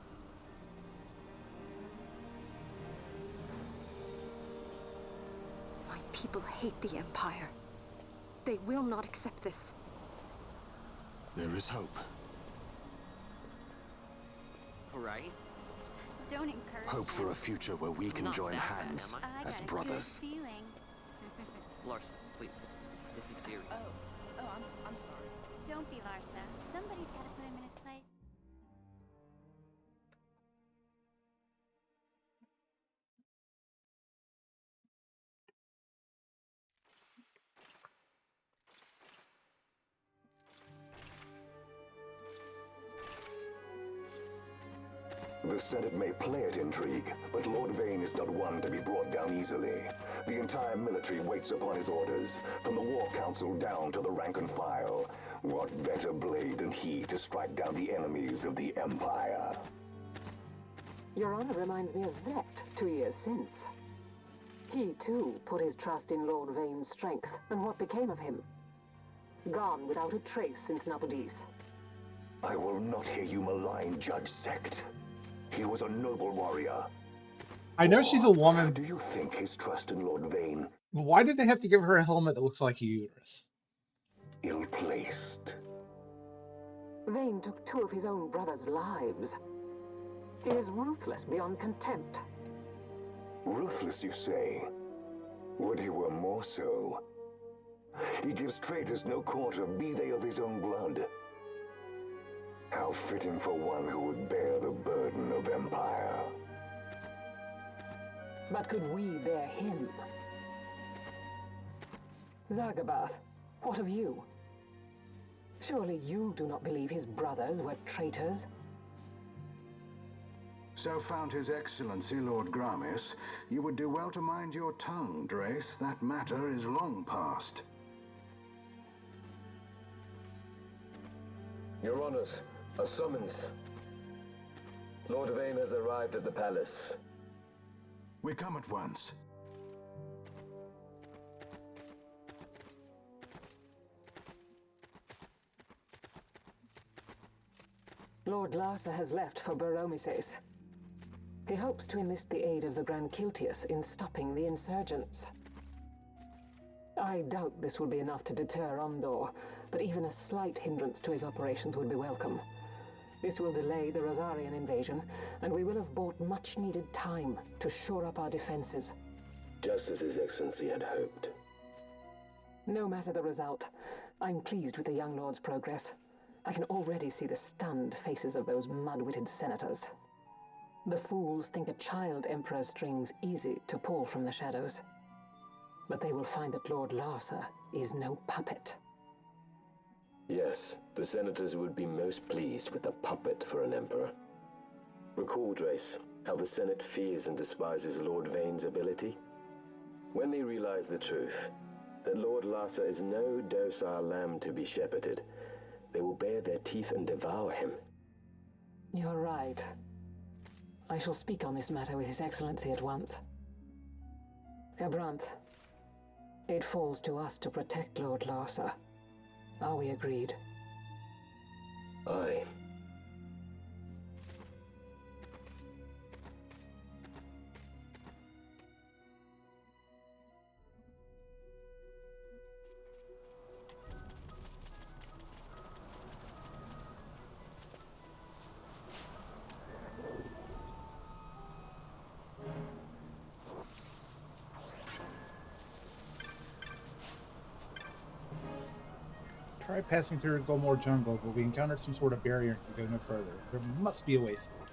My people hate the Empire. They will not accept this. There is hope. Right? Don't encourage Hope for a future where we can Not join that bad, hands am I? as got a brothers. good feeling. Larsa, please. This is serious. I'm sorry. Don't be Larsa. Somebody's got to put him in his place. The Senate may play at intrigue, but Lord Vane is not one to be brought down easily. The entire military waits upon his orders, from the War Council down to the rank and file. What better blade than he to strike down the enemies of the Empire? Your Honor reminds me of Zect 2 years since. He, too, put his trust in Lord Vane's strength, and what became of him? Gone without a trace since Nabudis. I will not hear you malign Judge Zect. He was a noble warrior. I know she's a woman. Do you think his trust in Lord Vane? Why did they have to give her a helmet that looks like a uterus? Ill-placed. Vane took 2 of his own brother's lives. He is ruthless beyond contempt. Ruthless, you say? Would he were more so. He gives traitors no quarter, be they of his own blood. How fitting for one who would bear the burden of empire. But could we bear him? Zagabath, what of you? Surely you do not believe his brothers were traitors? So found His Excellency Lord Gramis, you would do well to mind your tongue, Drace. That matter is long past. Your Honors, a summons. Lord Vane has arrived at the palace. We come at once. Lord Larsa has left for Baromises. He hopes to enlist the aid of the Grand Kiltius in stopping the insurgents. I doubt this will be enough to deter Ondor, but even a slight hindrance to his operations would be welcome. This will delay the Rosarian invasion, and we will have bought much-needed time to shore up our defenses. Just as His Excellency had hoped. No matter the result, I'm pleased with the young lord's progress. I can already see the stunned faces of those mud-witted senators. The fools think a child emperor's strings easy to pull from the shadows. But they will find that Lord Larsa is no puppet. Yes, the senators would be most pleased with a puppet for an emperor. Recall, Drace, how the Senate fears and despises Lord Vane's ability. When they realize the truth, that Lord Larsa is no docile lamb to be shepherded, they will bare their teeth and devour him. You're right. I shall speak on this matter with His Excellency at once. Gabranth, it falls to us to protect Lord Larsa. Are we agreed? Aye. Tried passing through Gulmore Jungle, but we encountered some sort of barrier and could go no further. There must be a way through.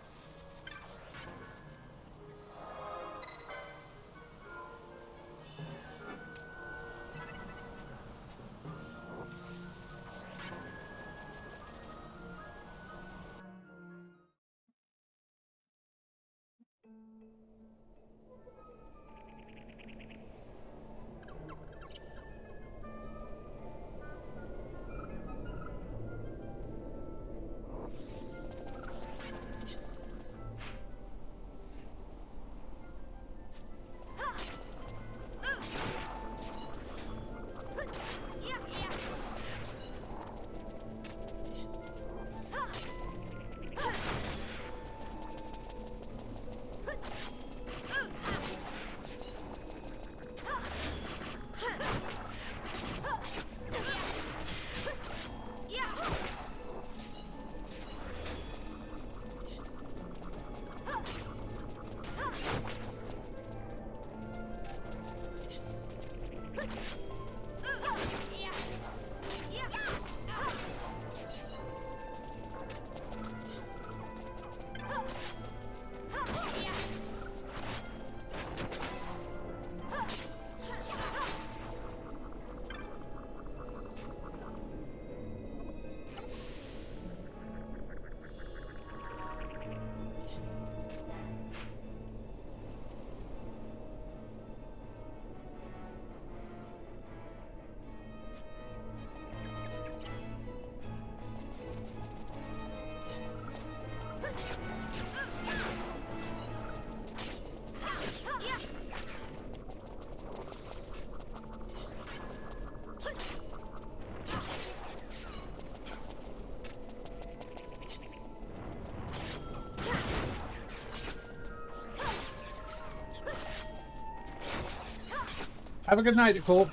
Have a good night, Nicole.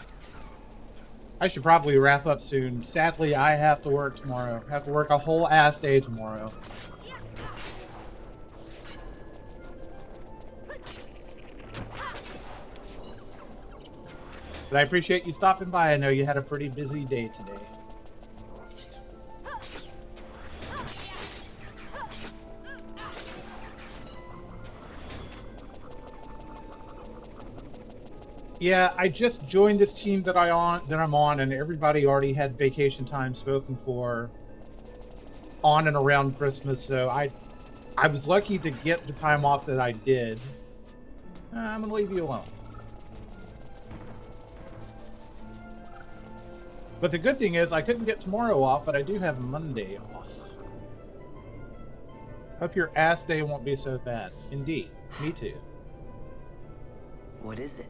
I should probably wrap up soon. Sadly, I have to work tomorrow. I have to work a whole ass day tomorrow. But I appreciate you stopping by. I know you had a pretty busy day today. Yeah, I just joined this team that I'm on, and everybody already had vacation time spoken for on and around Christmas. So I was lucky to get the time off that I did. I'm gonna leave you alone. But the good thing is I couldn't get tomorrow off, but I do have Monday off. Hope your ass day won't be so bad. Indeed, me too. What is it?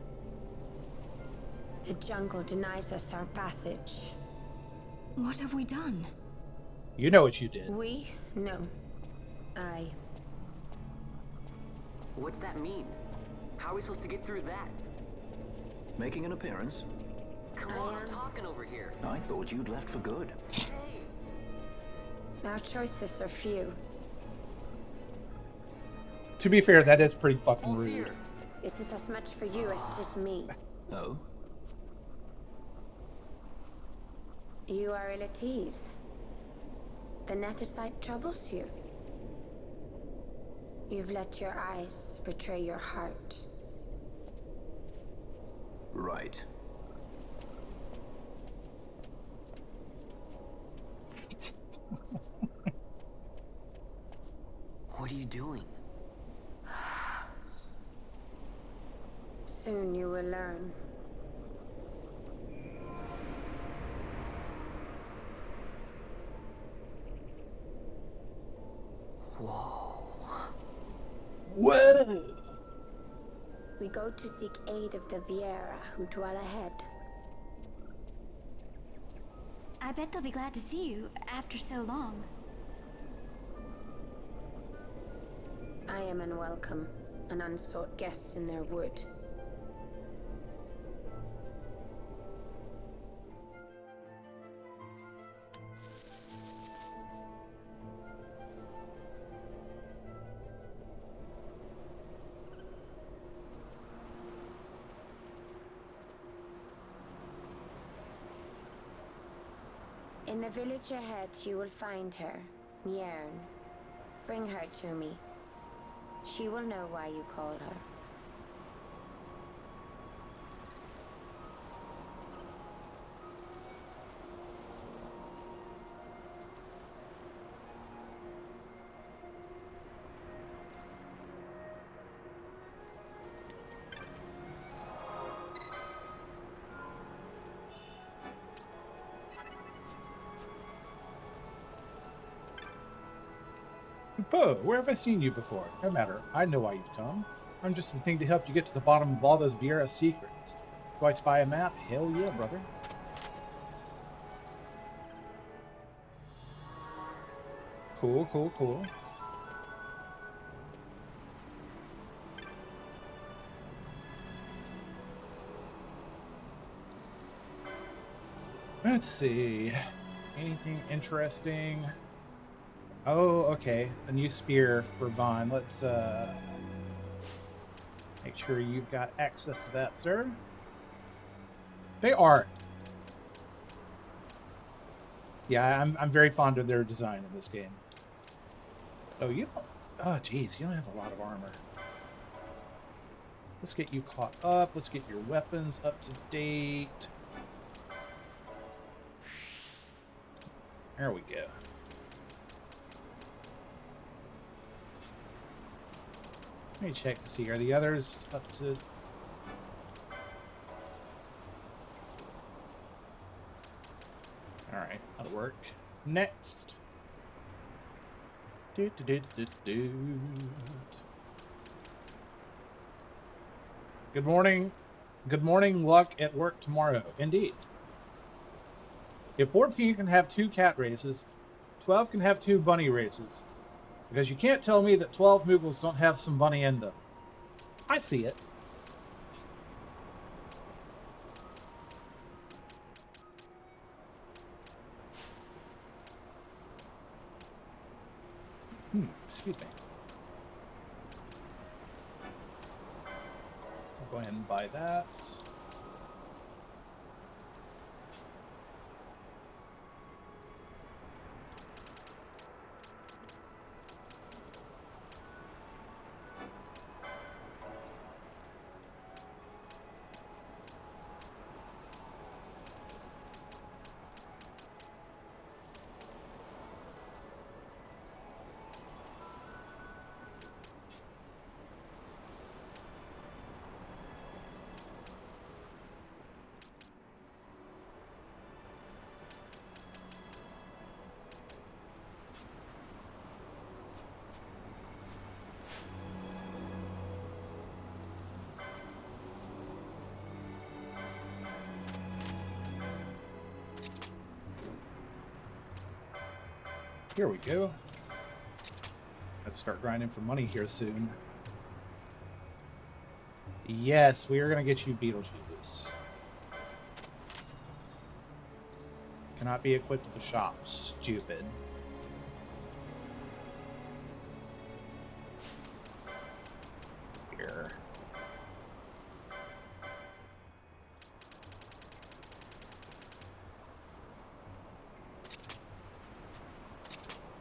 The jungle denies us our passage. What have we done? You know what you did. We? No. I. What's that mean? How are we supposed to get through that? Making an appearance? Come on, I'm talking over here. I thought you'd left for good. Hey! Our choices are few. To be fair, that is pretty fucking rude. This is as much for you as it is me. Oh? You are ill at ease. The Netherite troubles you. You've let your eyes betray your heart. Right. What are you doing? Soon you will learn. Whoa. Whoa! We go to seek aid of the Viera who dwell ahead. I bet they'll be glad to see you after so long. I am unwelcome, an unsought guest in their wood. In the village ahead, you will find her, Nyearn. Bring her to me. She will know why you call her. Poe, where have I seen you before? No matter. I know why you've come. I'm just the thing to help you get to the bottom of all those Viera secrets. Would you like to buy a map? Hell yeah, brother. Cool, cool, cool. Let's see. Anything interesting? Oh, okay. A new spear for Vaughn. Let's make sure you've got access to that, sir. They are. Yeah, I'm very fond of their design in this game. Oh, you don't... Oh, geez, you don't have a lot of armor. Let's get you caught up. Let's get your weapons up to date. There we go. Let me check to see. Are the others up to... Alright, that'll work. Next. Good morning. Good morning, luck at work tomorrow. Indeed. If 14 can have 2 cat races, 12 can have 2 bunny races. Because you can't tell me that 12 Moogles don't have some bunny in them. I see it. Excuse me. I'll go ahead and buy that. Here we go. Let's start grinding for money here soon. Yes, we are going to get you Beetlejuice. Cannot be equipped at the shop. Stupid. Here.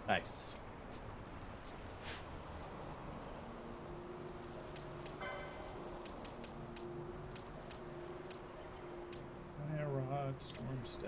Nice. Fire Rock, Storm Staff.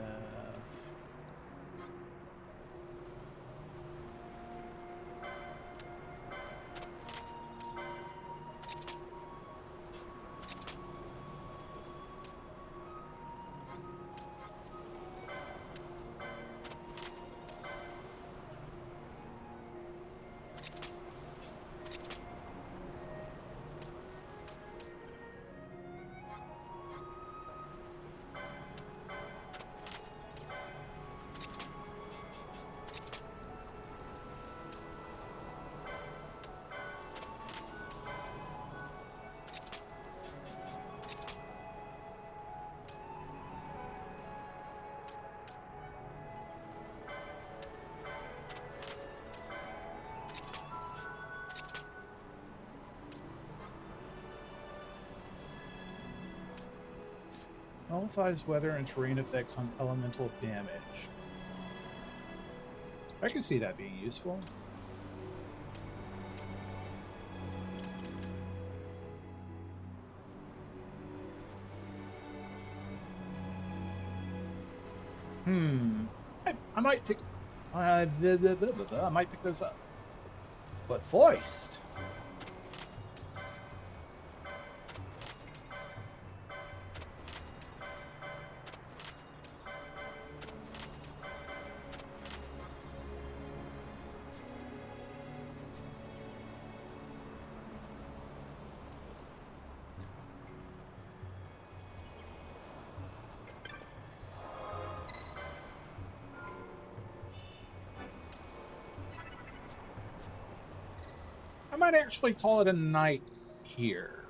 Nullifies weather and terrain effects on elemental damage. I can see that being useful. I might pick... I might pick those up. But Foist... I might actually call it a night here.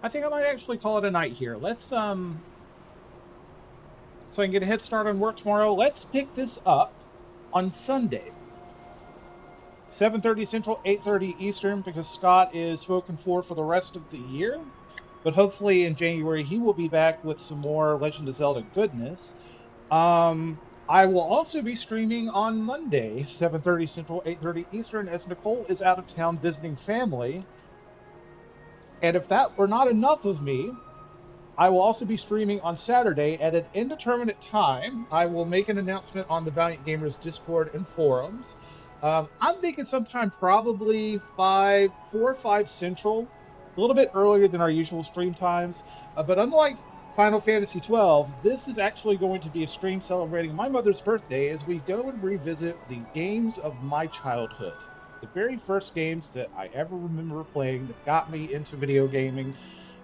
I think I might actually call it a night here. Let's, so I can get a head start on work tomorrow. Let's pick this up on Sunday. 7:30 Central, 8:30 Eastern, because Scott is spoken for the rest of the year. but hopefully in January he will be back with some more Legend of Zelda goodness. I will also be streaming on Monday, 7:30 Central, 8:30 Eastern, as Nicole is out of town visiting family. And if that were not enough of me, I will also be streaming on Saturday at an indeterminate time. I will make an announcement on the Valiant Gamers Discord and forums. I'm thinking sometime probably 4 or 5 Central, a little bit earlier than our usual stream times. But unlike Final Fantasy XII, this is actually going to be a stream celebrating my mother's birthday as we go and revisit the games of my childhood. The very first games that I ever remember playing that got me into video gaming.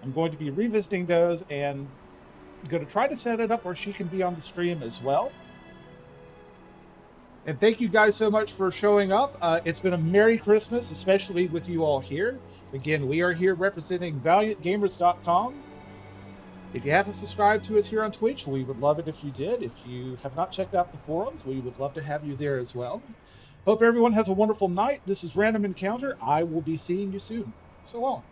I'm going to be revisiting those and going to try to set it up where she can be on the stream as well. And thank you guys so much for showing up. It's been a Merry Christmas, especially with you all here. Again, we are here representing ValiantGamers.com. If you haven't subscribed to us here on Twitch, we would love it if you did. If you have not checked out the forums, we would love to have you there as well. Hope everyone has a wonderful night. This is Random Encounter. I will be seeing you soon. So long.